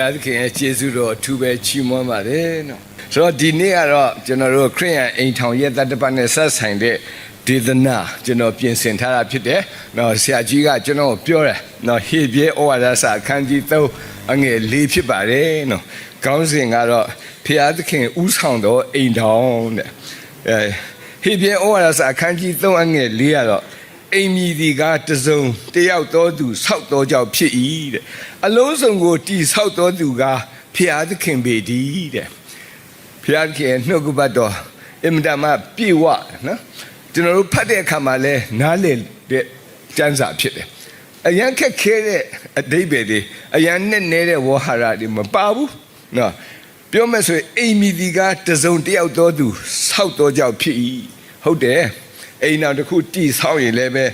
ရားသခင်ရဲ့ကျေးဇူးတော်အထူးပဲချီးမွမ်းပါတယ်နော်ဆိုတော့ဒီနေ့ကတော့ကျွန်တော်တို့ခရစ်ယာန်အိမ်ထောင်ရဲ့တတ္တပတ်နဲ့ဆက်ဆိုင်တဲ့ဒေသနာကျွန်တော်ပြင်ဆင်ထားတာဖြစ်တယ်နော်ဆရာကြီးကကျွန်တော်ပြောတယ်နော်ဟေပြဲဩဝါဒစာအခန်းကြီး3အငယ်4ဖြစ်ပါတယ်နော်ခေါင်းစဉ်ကတော့ဘုရားသခင်ဥဆောင်တော်အိမ်ထောင်တဲ့ဟေပြဲဩဝါဒစာအခန်းကြီး3အငယ်4ကတော့အိမ်မီဒီကတစုံတယောက်တော်သူဆောက်တော်ကြောင့်ဖြစ်၏တဲ့အလုံးစုံကိုတီဆောက်တော်သူကဘုရားသခင်ပေတည်းတဲ့ဘုရားသခင်နှုတ်ကပတ်တော်အင်မတန်မှပြည့်ဝနော်ကျွန်တော်တို့ဖတ်တဲ့အခါမှာလဲနားလည်တဲ့ကျမ်းစာဖြစ်တယ်အရန်ခက်ခဲတဲ့အဓိပ္ပာယ်တွေအရန်နဲ့နေတဲ့ဝါဟာရတွေမပါဘူးနော်ပြောမယ်ဆိုရင်အိမ်မီဒီကတစုံတယောက်တော်သူဆောက်တော်ကြောင့်ဖြစ်၏ဟုတ်တယ်အိမ်နောက်တစ်ခုတီဆောက်ရင်လည်းပဲ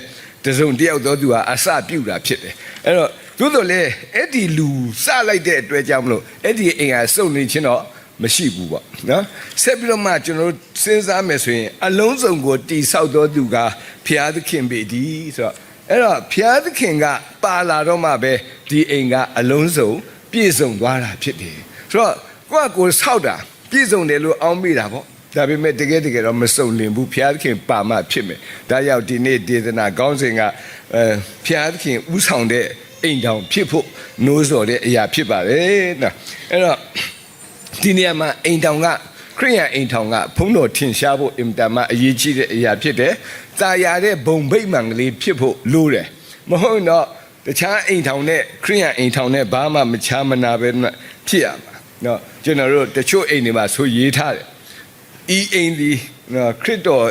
တစုံတယောက်တော်သူဟာအစပြုတာဖြစ်တယ်အဲ့တော့သို့တော်လည်းအဲ့ဒီလူစလိုက်တဲ့အတွက်ကြောင့်မလို့အဲ့ဒီအိမ်ဟာစုံနေခြင်းတော့မရှိဘူးပေါ့နော်ဆက်ပြီးတော့မှကျွန်တော်တို့စဉ်းစားမယ်ဆိုရင်အလုံးစုံကိုတီဆောက်တော်သူကဘုရားသခင်ပေတည်းဆိုတော့အဲ့တော့ဘုရားသခင်ကပါလာတော့မှပဲဒီအိမ်ကအလုံးစုံပြည့်စုံသွားတာဖြစ်တယ်ဆိုတော့ကိုယ်ဆောက်တာပြည့်စုံတယ်လို့အောင်းမိတာပေါ့ဒါပေမဲ့တကယ်တော့မစုံလင်ဘူးဘုရားသခင်ပါမှဖြစ်မယ်ဒါကြောင့်ဒီနေ့ဒေသနာခေါင်းစဉ်ကဘုရားသခင်ဥဆောင်တဲ့အိမ်ထောင်ဖြစ်ဖို့နိုးစော်တဲ့အရာဖြစ်ပါတယ်နော်အဲ့တော့ဒီနေရာမှာအိမ်ထောင်ကခရိယန်အိမ်ထောင်ကဘုန်းတော်ထင်ရှားဖို့အင်တာမအရေးကြီးတဲ့အရာဖြစ်တယ်။တာယာတဲ့ဘုံဗိမာန်ကလေးဖြစ်ဖို့လိုတယ်။မဟုတ်တော့တခြားအိမ်ထောင်နဲ့ခရိယန်အိမ်ထောင်နဲ့ဘာမှမခြားမနာပဲဖြစ်ရမှာ။နော်ကျွန်တော်တို့တချို့အိမ်တွေမှာဆိုရေးထားတယ်။ဤအိမ်ဒီခရစ်တော်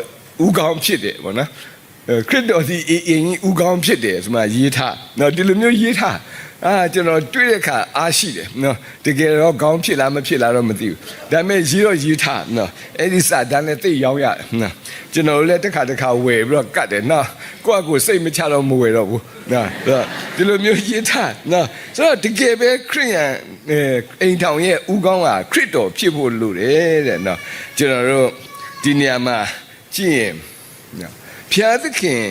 ဥကောင်းဖြစ်တယ်ပေါ့နော်။ခရစ်တော်ဒီအိမ်ကြီးဥကောင်းဖြစ်တယ်ဆိုမှရေးထား။နော်ဒီလိုမျိုးရေးထားကျွန်တော်တွေ့တဲ့အခါအားရှိတယ်နော်တကယ်တော့ခေါင်းဖြစ်လားမဖြစ်လားတော့မသိဘူးဒါပေမဲ့ရေးထားနော်အဲ့ဒီစာတန်းနဲ့သိရောက်ရတယ်နော်ကျွန်တော်လည်းတစ်ခါဝယ်ပြီးတော့ကတ်တယ်နော်ကိုစိတ်မချတော့မဝယ်တော့ဘူးနော်ဒီလိုမျိုးရေးထားနော်ဆိုတော့တကယ်ပဲခရစ်ယာန်အိမ်ထောင်ရဲ့ဥကောင်းကခရစ်တော်ဖြစ်ဖို့လိုတယ်တဲ့နော်ကျွန်တော်တို့ဒီနေရာမှာကြည့်ရင်နော်ဘုရားသခင်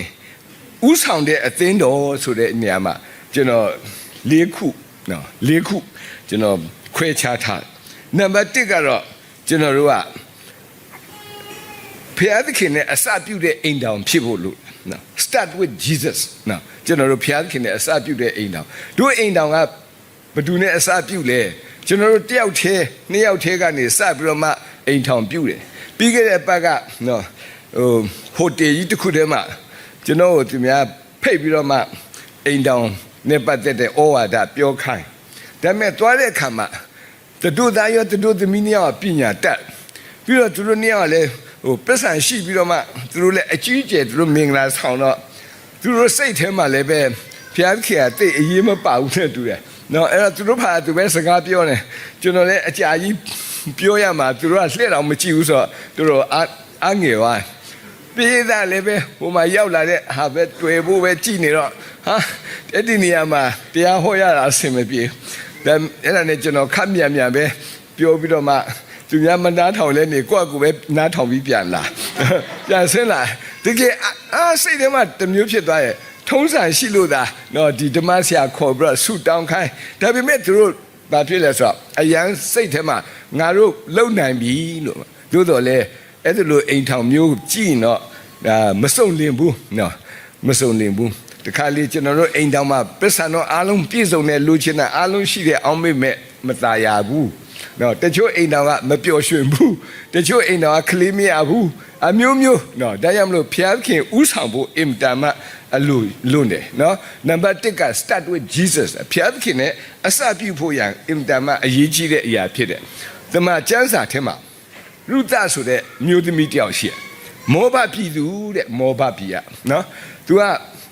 ဥဆောင်တဲ့အသင်းတော်ဆိုတဲ့နေရာမှာကျွန်တော်၄ခုကျွန်တော်ခွဲခြားထားနံပါတ်1ကတော့ကျွန်တော်တို့ကဘုရားသခင်နဲ့အစပြုတဲ့အိမ်ထောင်ဖြစ်ဖို့လို့နော် start with Jesus နော်ကျွန်တော်တို့ဘုရားသခင်နဲ့အစပြုတဲ့အိမ်ထောင်တို့အိမ်ထောင်ကဘယ်သူနဲ့အစပြုလဲကျွန်တော်တို့တစ်ယောက်တည်းနှစ်ယောက်တည်းကနေစပြီးတော့မှအိမ်ထောင်ပြုတယ်ပြီးခဲ့တဲ့ပတ်ကနော်ဟိုတယ်ကြီးတစ်ခုတည်းမှာကျွန်တော်တို့သူများဖိတ်ပြီးတော့မှအိမ်ထောင်နဲ့ပတ်သက်တဲ့ဩဝါဒပြောခိုင်းဒါပေမဲ့သွားတဲ့အခါမှာတို့သားရောတို့သမီးနှစ်ယောက်ပညာတတ်ပြီးတော့တို့နှစ်ယောက်လည်းပတ်စံရှိပြီးတော့မှတို့လည်းအကြီးကျယ်တို့မင်္ဂလာဆောင်တော့တို့စိတ်ထဲမှာလည်းပဲဘုရားခင်ကတိတ်အရေးမပါဘူးနဲ့တူတယ်နော်အဲ့တော့တို့ဖာသူပဲစကားပြောနေကျွန်တော်လည်းအကြာကြီးပြောရမှာတို့ကလှည့်တော့မကြည့်ဘူးဆိုတော့တို့အငယ်သွားပြည်သားလည်းပဲဟိုမှာရောက်လာတဲ့ဟာပဲတွေ့ဖို့ပဲကြည်နေတော့ဟာအဲ့ဒီနေရာမှာတရားဟောရတာအဆင်မပြေဒါအဲ့ဒါနဲ့ကျွန်တော်ခက်မြန်ပဲပြောပြီးတော့မှသူများမနားထောင်လဲနေကိုယ့်ပဲနားထောင်ပြီးပြန်လာပြန်ဆင်းလာတကယ်စိတ်ထဲမှာတမျိုးဖြစ်သွားရဲ့ထုံးစံရှိလို့သာတော့ဒီဓမ္မဆရာခေါ်ပြီးတော့ဆူတောင်းခိုင်းဒါပေမဲ့သူတို့ဘာဖြစ်လဲဆိုတော့အရန်စိတ်ထဲမှာငါတို့လုံနိုင်ပြီလို့သို့တော်လဲအဲ့ဒါလိုအိမ်ထောင်မျိုးကြည့်တော့မစုံလင်ဘူးနော်မစုံလင်ဘူးတခါလေကျွန်တော်တို့အိမ်တောင်မှာပစ္စံတော့အားလုံးပြည့်စုံတဲ့လူချင်းနဲ့အားလုံးရှိတဲ့အောင်မေ့မဲ့မตายရဘူးနော်တချို့အိမ်တောင်ကမပျော်ရွှင်ဘူးတချို့အိမ်တောင်ကခလေးမရဘူးအမျိုးနော်ဒါကြောင့်မလို့ဘုရားခင်ဥဆောင်ဖို့အင်တာမအလိုလွန်းတယ်နော်နံပါတ်1က start with Jesus ဘုရားခင်နဲ့အစပြုဖို့ရန်အင်တာမအရေးကြီးတဲ့အရာဖြစ်တယ်ဒီမှာကျမ်းစာထဲမှာရုသဆိုတဲ့မျိုးသမီးတယောက်ရှိတယ်မောဘပြည်သူတဲ့မောဘပြည်ကနော်သူက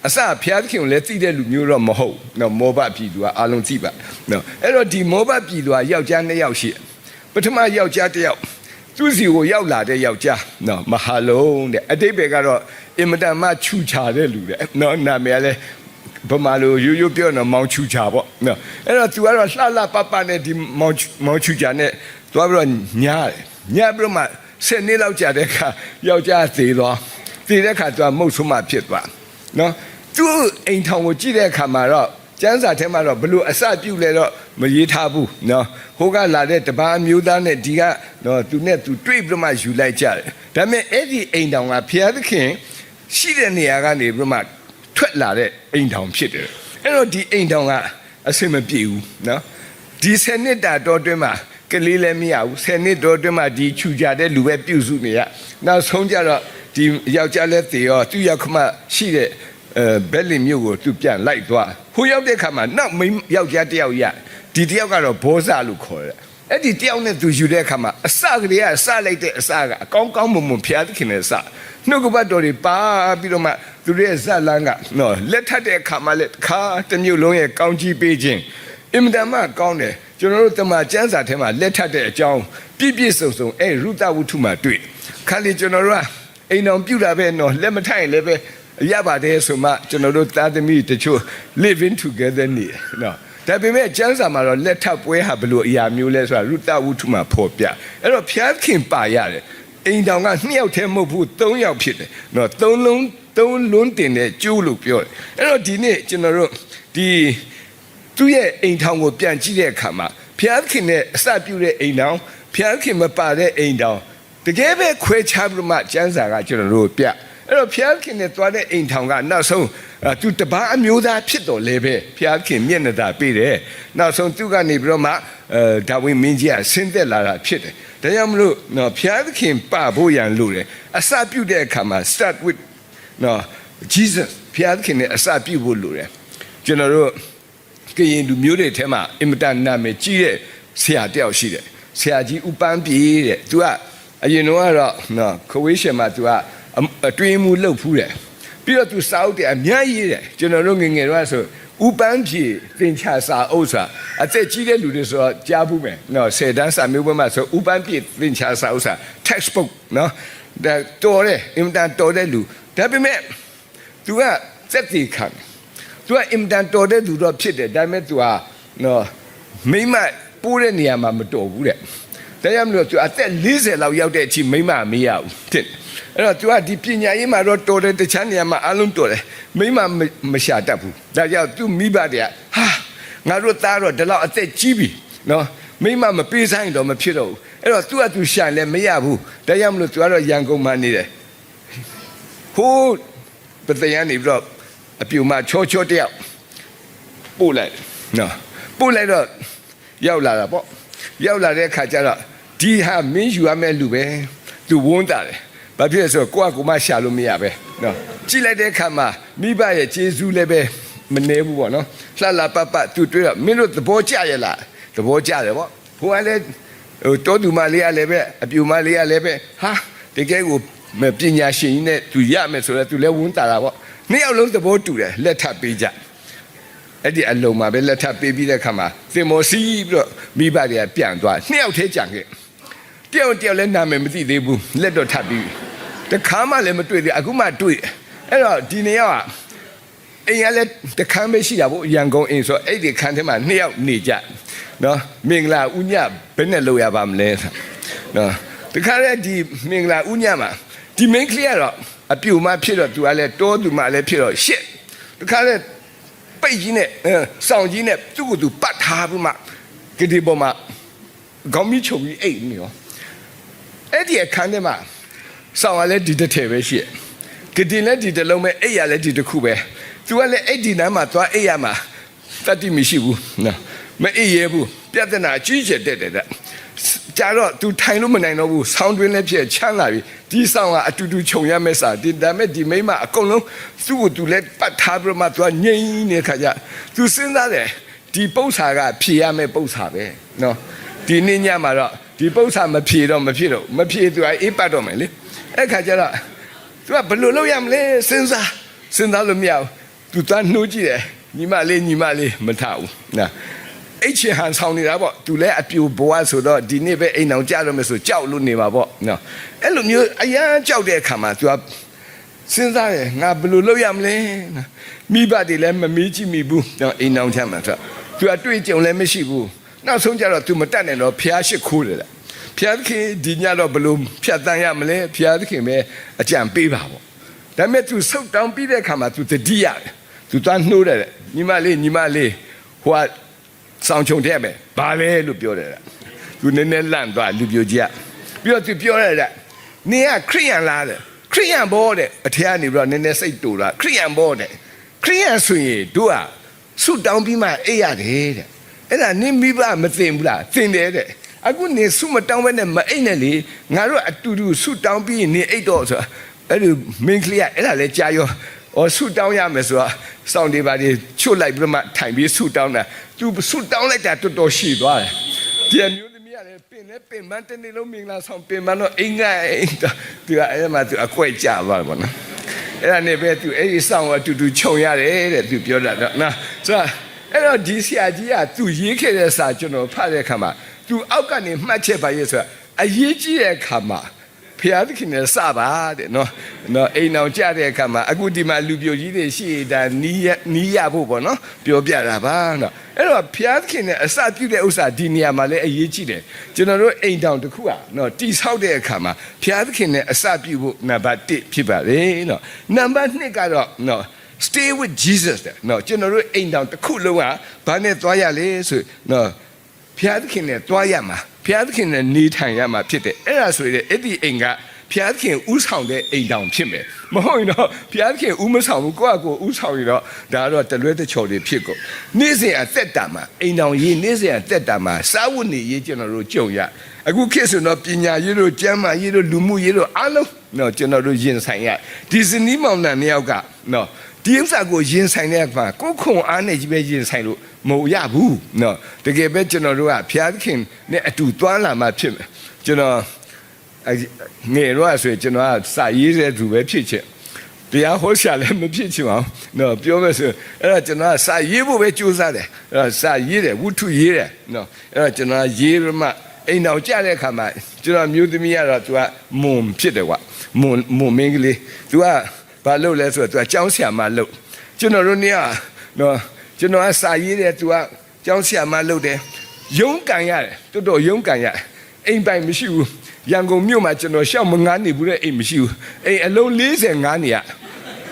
အစဘုရားသခင်ကိုလည်းသိတဲ့လူမျိုးတော့မဟုတ်နော်မောဘပြည်သူကအားလုံးသိပါနော်အဲ့တော့ဒီမောဘပြည်သူကယောက်ျား2ယောက်ရှိပထမယောက်ျား1ယောက်သူစီကိုရောက်လာတဲ့ယောက်ျားနော်မဟာလုံးတဲ့အတိတ်ပဲကတော့အင်မတန်မှချူချာတဲ့လူတဲ့နော်နာမည်လည်းဗမာလိုရိုးပြောတော့မောင်ချူချာပေါ့နော်အဲ့တော့သူကတော့လှပနဲ့ဒီမောင်ချူချာနဲ့သွားပြီးတော့ညားပြီးတော့မှ10နှစ်လောက်ကြာတဲ့အခါယောက်ျားသေတဲ့အခါသူကမုတ်ဆိုးမှဖြစ်သွားနော်သူအိမ်ထောင်ကိုကြည့်တဲ့အခါမှာတော့ ကျမ်းစာထဲမှာတော့ဘလို့အစပြုလဲတော့မရေးထားဘူးနော်ဟိုကလာတဲ့တပါးမျိုးသားနဲ့ဒီကနော်သူနဲ့သူတွေ့ပြီးမှယူလိုက်ကြတယ်ဒါပေမဲ့အဲ့ဒီအိမ်တောင်ကဘုရားသခင်ရှိတဲ့နေရာကနေပြီးမှထွက်လာတဲ့အိမ်တောင်ဖြစ်တယ်အဲ့တော့ဒီအိမ်တောင်ကအဆင်မပြေဘူးနော်ဒီ10နှစ်တာတော်တွင်းမှာကလေးလည်းမရဘူး10နှစ်တော်တွင်းမှာဒီခြူကြတဲ့လူပဲပြုစုနေရနောက်ဆုံးကြတော့ဒီယောက်ျားလည်းသေရောသူ့ယောက်ျားရှိတဲ့ဘယ်လင်မျိုးကိုသူပြန်လိုက်သွားဟိုရောက်တဲ့ခါမှာနောက်မိန်းယောက်ျားတစ်ယောက်ရဒီတစ်ယောက်ကတော့ဘောဇလို့ခေါ်တယ်အဲ့ဒီတစ်ယောက်နဲ့သူယူတဲ့အခါမှာအစကလေးကစလိုက်တဲ့အစကအကောင်းကောင်းမွန်မွန်ဖျားသခင်နဲ့စနှုတ်ကပတ်တော်တွေပါပြီးတော့မှသူတို့ရဲ့ဇက်လန်းကနော်လက်ထပ်တဲ့အခါမှာလည်းခါတစ်မျိုးလုံးရဲ့ကောင်းကြီးပေးခြင်းအင်မတန်မှကောင်းတယ်ကျွန်တော်တို့တမန်ကျမ်းစာထဲမှာလက်ထပ်တဲ့အကြောင်းပြည့်ပြည့်စုံစုံအဲ့ရုသဝုထုမှာတွေ့ခါလေကျွန်တော်တို့ကအိမ်တော်ပြုတာပဲနော်လက်မထိုင်လည်းပဲရပါတယ်ဆိုမှကျွန်တော်တို့သားသမီးတချို့ living together နေနော်ဒါပေမဲ့ကျမ်းစာမှာတော့လက်ထပ်ပွဲဟာဘယ်လိုအရာမျိုးလဲဆိုတာရုသဝုထုမှာဖော်ပြအဲ့တော့ဖျားခင်ပါရတယ်အိမ်တောင်က2ယောက်တည်းမဟုတ်ဘူး3ယောက်ဖြစ်တယ်နော်3လုံးတင်တဲ့ကျိုးလို့ပြောတယ်အဲ့တော့ဒီနေ့ကျွန်တော်တို့ဒီသူ့ရဲ့အိမ်ထောင်ကိုပြန်ကြည့်တဲ့အခါမှာဖျားခင်နဲ့အစပြုတဲ့အိမ်တောင်ဖျားခင်မပါတဲ့အိမ်တောင်တကယ်ပဲခွဲခြားပြီးမှကျမ်းစာကကျွန်တော်တို့ပြအဲ့တော့ဖျားခင်နဲ့သွားတဲ့အိမ်ထောင်ကနောက်ဆုံးသူတပားအမျိုးသားဖြစ်တော်လဲပဲဖျားခင်မျက်နှာသာပေးတယ်နောက်ဆုံးသူကနေပြီးတော့မှဒါဝိမင်းကြီးကဆင်းသက်လာတာဖြစ်တယ်ဒါကြောင့်မလို့နော်ဖျားခင်ပဖို့ရန်လိုတယ်အစပြုတဲ့အခါမှာ start with နော် Jesus ဖျားခင်နဲ့အစပြုဖို့လိုတယ်ကျွန်တော်တို့ကရင်လူမျိုးတွေထဲမှာအင်မတန်နာမည်ကြီးတဲ့ဆရာတယောက်ရှိတယ်ဆရာကြီးဥပန်းပြေတဲ့သူကအရင်တော့နော်ခဝေးရှင်မှာသူကအတွင်းမှုလှုပ်ဖူးတယ်ပြီးတော့သူစာအုပ်တွေအများကြီးတယ်ကျွန်တော်တို့ငငယ်တော့ဆိုဥပန်းပြေသင်္ချာစာအုပ်စာအသက်ကြီးတဲ့လူတွေဆိုတော့ကြားဘူးမယ်နော်ဆယ်တန်းစာမျိုးပွဲမှာဆိုဥပန်းပြေသင်္ချာစာအုပ်စာ textbook နော်ဒါတော်တယ်အင်မတန်တော်တဲ့လူဒါပေမဲ့သူကစက်တီခံသူကအင်မတန်တော်တဲ့သူတော့ဖြစ်တယ်ဒါပေမဲ့သူကနော်မိမပိုးတဲ့နေရာမှာမတော်ဘူးတဲ့ဒါကြောင့်မလို့သူအသက်40လောက်ရောက်တဲ့အချိန်မိမမရဘူးတဲ့အဲ့တော့သူကဒီပညာရေးမှာတော့တော်တယ်တခြားနေရာမှာအလုံးတော်တယ်မိမမရှာတတ်ဘူးဒါကြောင့်သူမိဘတွေကဟာငါတို့သားတော့ဒီလောက်အသက်ကြီးပြီနော်မိမမပေးဆိုင်တော့မဖြစ်တော့ဘူးအဲ့တော့သူကသူရှာလည်းမရဘူးဒါကြောင့်မလို့သူကတော့ရန်ကုန်မှာနေတယ်ဟိုးပတရားနေပြီးတော့အပြူမချောတယောက်ပို့လိုက်နော်ပို့လိုက်တော့ရောက်လာတာပေါ့ရောက်လာတဲ့ခါကျတော့ဒီဟာမင်းယူရမယ့်လူပဲသူဝန်းတာတယ်ဘာဖြစ်လဲဆိုတော့ကိုကမှရှာလို့မရပဲနော်ကြည့်လိုက်တဲ့အခါမှာမိဘရဲ့ကျေးဇူးလည်းပဲမနေဘူးပေါ့နော်လှလှပပသူတွေ့တော့မင်းတို့သဘောကျရဲ့လားသဘောကျတယ်ပေါ့ဟိုကလည်းတောသူမလေးကလည်းပဲအပြူမလေးကလည်းပဲဟာတကယ်ကိုပညာရှင်ကြီးနဲ့သူရမယ်ဆိုတော့သူလည်းဝန်းတာတာပေါ့နှစ်ယောက်လုံးသဘောတူတယ်လက်ထပ်ပေးကြအဲ့ဒီအလုံးမှာပဲလက်ထပ်ပေးပြီးတဲ့အခါမှာသင်္ဘောစီးပြီးတော့မိဘတွေကပြန်သွားနှစ်ယောက်ထဲကြံခဲ့တယောက်လည်းနာမည်မသိသေးဘူးလက်တော့ထပ်ပြီးတခါမှလည်းမတွေ့သေးအခုမှတွေ့အဲ့တော့ဒီနှစ်ယောက်ကအိမ်ကလည်းတခန်းပဲရှိတာပေါ့ရန်ကုန်အိမ်ဆိုအဲ့ဒီခန်းထဲမှာနှစ်ယောက်နေကြနော်မင်္ဂလာဥညဘယ်နဲ့လုပ်ရပါမလဲနော်တခါလည်းဒီမင်္ဂလာဥညမှာဒီမင်းကလေးကတော့အပြူမဖြစ်တော့သူကလည်းတောသူမလည်းဖြစ်တော့ရှစ်တခါလည်းပိတ်ကြီးနဲ့စောင်ကြီးနဲ့သူ့ကိုသူပတ်ထားပြီးမှကတိပေါ်မှာခေါင်းမီးချုပ်ပြီးအိတ်နေရောအဲ့ဒီအခန်းထဲမှာစောင်ကလည်းဒီတစ်ထည်ပဲရှိကတိလည်းဒီတစ်လုံးပဲအိတ်ရလည်းဒီတစ်ခုပဲသူကလည်းအဲ့ဒီနားမှာသွားအိတ်ရမှာတတိမရှိဘူးနော်မအိတ်ရဘူးပြဿနာကြီးကျယ်တဲ့ကြာတော့သူထိုင်လို့မနိုင်တော့ဘူးဆောင်းတွင်းလည်းဖြစ်ချမ်းလာပြီဒီဆောင်းကအတူတူခြုံရမယ့်စာဒီဒါမဲ့ဒီမိမအကုန်လုံးသူ့ကိုသူလည်းပတ်ထားပြီးမှသူကငြိမ်နေခါကြသူစဉ်းစားတယ်ဒီပု္ပ္ပာကဖြေရမယ့်ပု္ပ္ပာပဲနော်ဒီနေ့ညမှာတော့ဒီပု္ပ္ပာမဖြေတော့မဖြစ်တော့မဖြေသူကအေးပတ်တော့မယ်လေအဲ့ခါကျတော့သူကဘယ်လိုလုပ်ရမလဲစဉ်းစားလို့မရဘူးသူသွားနှိုးကြည့်တယ်ညီမလေးမထဘူးနော်အိတ်ချဟန်ဆောင်နေတာပေါ့သူလည်းအပြူဘဝဆိုတော့ဒီနေ့ပဲအိမ်အောင်ကြတော့မယ်ဆိုကြောက်လို့နေမှာပေါ့နော်အဲ့လိုမျိုးအရန်ကြောက်တဲ့အခါမှာသူကစဉ်းစားတယ်ငါဘယ်လိုလုပ်ရမလဲမိဘတွေလည်းမမေးကြည့်မိဘူးနော်အိမ်အောင်ချမှာဆိုသူကတွေ့ကြုံလည်းမရှိဘူးနောက်ဆုံးကျတော့သူမတတ်နိုင်တော့ဖျားရှိခိုးတယ်လားဖျားသခင်ဒီညတော့ဘယ်လိုဖြတ်တန်းရမလဲဖျားသခင်ပဲအကြံပေးပါပေါ့ဒါပေမဲ့သူဆုတ်တောင်းပြီးတဲ့အခါမှာသူတတိရတယ်သူ သူသွားနှိုးတယ်ညီမလေးဟိုကဆောင်ချုံတဲ့မယ်ဘာလဲလို့ပြောတယ်သူနည်းနည်းလန့်သွားလူပြိုကြီးကပြီးတော့သူပြောတယ်နင်ကခရိယန်လားတဲ့ခရိယန်ဘောတဲ့အထက်ကနေပြီးတော့နည်းနည်းစိတ်တူတာခရိယန်ဘောတဲ့ခရိယန်ဆိုရင်တို့ကဆုတောင်းပြီးမှအိပ်ရတယ်တဲ့အဲ့ဒါနင်မိဘမသိဘူးလားသိတယ်တဲ့အခုနင်ဆုမတောင်းဘဲနဲ့မအိပ်နဲ့လေငါတို့အတူတူဆုတောင်းပြီးနင်အိပ်တော့ဆိုအဲ့လိုမင်းကလေးကအဲ့ဒါလဲကြာရောဆုတောင်းရမယ်ဆိုတော့စောင့်နေပါလေချွတ်လိုက်ပြီးမှထိုင်ပြီးဆုတောင်းတာသူဆုတောင်းလိုက်တာတော်တော်ရှိသွားတယ်ဒီမျိုးသမီးကလည်းပင်မတနေ့လုံးမင်္ဂလာဆောင်ပင်မတော့အင်္ဂါသူကအဲ့မှာသူအကွက်ကြသွားတယ်ပေါ့နော်အဲ့ဒါနဲ့ပဲသူအဲ့ဒီဆောင်အတူတူခြုံရတယ်တဲ့သူပြောတာတော့နော်ဆိုတော့အဲ့တော့ဒီဆရာကြီးကသူရေးခဲ့တဲ့စာကျွန်တော်ဖတ်တဲ့အခါမှာသူအောက်ကနေမှတ်ချက်ပါရဲ့ဆိုတာအရေးကြီးတဲ့အခါမှာဖျားသခင်နဲ့စပါတဲ့နော်အိမ်အောင်ကြတဲ့အခါမှာအခုဒီမှာလူပြိုကြီးတွေရှိတာနီးရဖို့ပေါ့နော်ပြောပြတာပါနော်အဲ့တော့ဖျားသခင်နဲ့အစပြုတဲ့ဥစ္စာဒီနေရာမှာလည်းအရေးကြီးတယ်ကျွန်တော်တို့အိမ်တောင်တစ်ခုอ่ะနော်တိဆောက်တဲ့အခါမှာဖျားသခင်နဲ့အစပြုဖို့နံပါတ်1ဖြစ်ပါလေနော်နံပါတ်2ကတော့နော် stay with Jesus တဲ့နော်ကျွန်တော်တို့အိမ်တောင်တစ်ခုလုံးကဘာနဲ့သွားရလဲဆိုနော်ဖျားသခင်နဲ့သွားရမှာဖျားသခင်နဲ့နေထိုင်ရမှာဖြစ်တယ်အဲ့ဒါဆိုရင်အဲ့ဒီအိမ်ကဖျားသခင်ဥဆောင်တဲ့အိမ်တောင်ဖြစ်မယ်မဟုတ်ရင်တော့ဖျားသခင်ဥမဆောင်ဘူးကိုယ့်အကိုဥဆောင်ရင်တော့ဒါတော့တလွဲတချော်တွေဖြစ်ကုန်နေ့စဉ်အသက်တာမှာအိမ်တောင်ရေးနေ့စဉ်အသက်တာမှာစာဝတ်နေရေးကျွန်တော်တို့ကြုံရအခုခေတ်ဆိုတော့ပညာရေးတို့ကျမ်းမာရေးတို့လူမှုရေးတို့အားလုံးတော့ကျွန်တော်တို့ရင်ဆိုင်ရဒီဇနီးမောင်နှံနှစ်ယောက်ကနော်ဒီဥစ္စာကိုရင်ဆိုင်တဲ့အခါကိုယ်ခုံအားနဲ့ကြီးပဲရင်ဆိုင်လို့မဟုတ်ရဘူးနော်တကယ်ပဲကျွန်တော်တို့ကဖျားသခင်နဲ့အတူတွားလာမှဖြစ်မယ်ကျွန်တော်ငယ်တော့ဆိုရင်ကျွန်တော်ကစာရေးတဲ့သူပဲဖြစ်ချင်တရားဟောရှာလည်းမဖြစ်ချင်အောင်နော်ပြောမယ်ဆိုအဲ့တော့ကျွန်တော်ကစာရေးဖို့ပဲကြိုးစားတယ်အဲ့တော့စာရေးတယ်ဝတ္ထုရေးတယ်နော်အဲ့တော့ကျွန်တော်ရေးရမှအိမ်အောင်ကြတဲ့အခါမှာကျွန်တော်မျိုးသမီးကတော့သူကမွန်ဖြစ်တယ်ကွာမွန်မင်းကလေး तू ကဘာလုပ်လဲဆိုတော့ तू ကကျောင်းဆရာမလုပ်ကျွန်တော်တို့เนี่ยနော်ကျွန်တော်ကစာရေးတယ် तू ကကျောင်းဆရာမလုပ်တယ်ရုံးကန်ရတယ်တော်တော်ရုံးကန်ရတယ်အိမ်ပိုင်မရှိဘူးရန်ကုန်မြို့မှာကျွန်တော်ရှောက်မငားနေဘူးတဲ့အိမ်မရှိဘူးအိမ်အလုံး45နေရ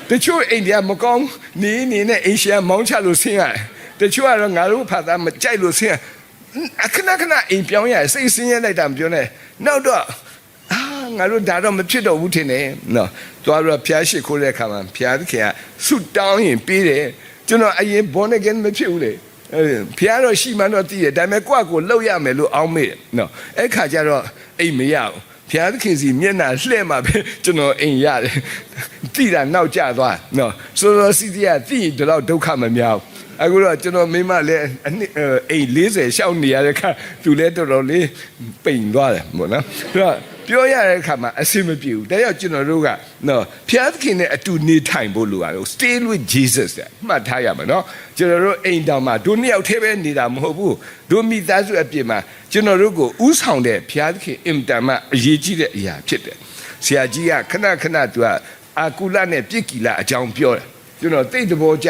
တချို့အိမ်တွေကမကောင်းနေနဲ့အိမ်ရှာမောင်းချလို့ဆင်းရတယ်တချို့ကတော့ငါတို့ဖတ်သားမကြိုက်လို့ဆင်းရအခဏအိမ်ပြောင်းရစိတ်ဆင်းရဲလိုက်တာမပြောနဲ့နောက်တော့ငါတို့ဒါတော့မဖြစ်တော့ဘူးထင်တယ်နော်သွားတော့ဖျားရှိခိုးတဲ့အခါမှာဖျားသခင်ကဆုတောင်းရင်ပေးတယ်ကျွန်တော်အရင် born again မဖြစ်ဘူးလေဖျားတော့ရှိမှတော့တည်တယ်ဒါပေမဲ့ကိုယ့်ကိုလှုပ်ရမယ်လို့အောင်းမေ့တယ်နော်အဲ့ခါကျတော့အိမ်မရဘူးဖျားသခင်စီမျက်နှာလှဲ့မှာပဲကျွန်တော်အိမ်ရတယ်တည်တာနောက်ကျသွားနော်ဆိုတော့စီတီကတည်ဒီလောက်ဒုက္ခမများဘူးအခုတော့ကျွန်တော်မိမလည်းအိမ်40ရှောက်နေရတဲ့ခါသူလည်းတော်တော်လေးပိန်သွားတယ်ပေါ့နော်အဲ့တော့ပြောရတဲ့အခါမှာအဆင်မပြေဘူးဒါကြောင့်ကျွန်တော်တို့ကနော်ဖျားသခင်နဲ့အတူနေထိုင်ဖို့လိုရတယ် stay with Jesus တဲ့မှတ်ထားရမယ်နော်ကျွန်တော်တို့အိမ်တောင်မှာတို့နှစ်ယောက်တည်းပဲနေတာမဟုတ်ဘူးတို့မိသားစုအပြင်မှာကျွန်တော်တို့ကိုဥဆောင်တဲ့ဖျားသခင်အင်တန်မှအရေးကြီးတဲ့အရာဖြစ်တယ်ဆရာကြီးကခဏသူကအာကုလနဲ့ပြစ်ကီလာအကြောင်းပြောတယ်ကျွန်တော်သိတဲ့ဘောကြ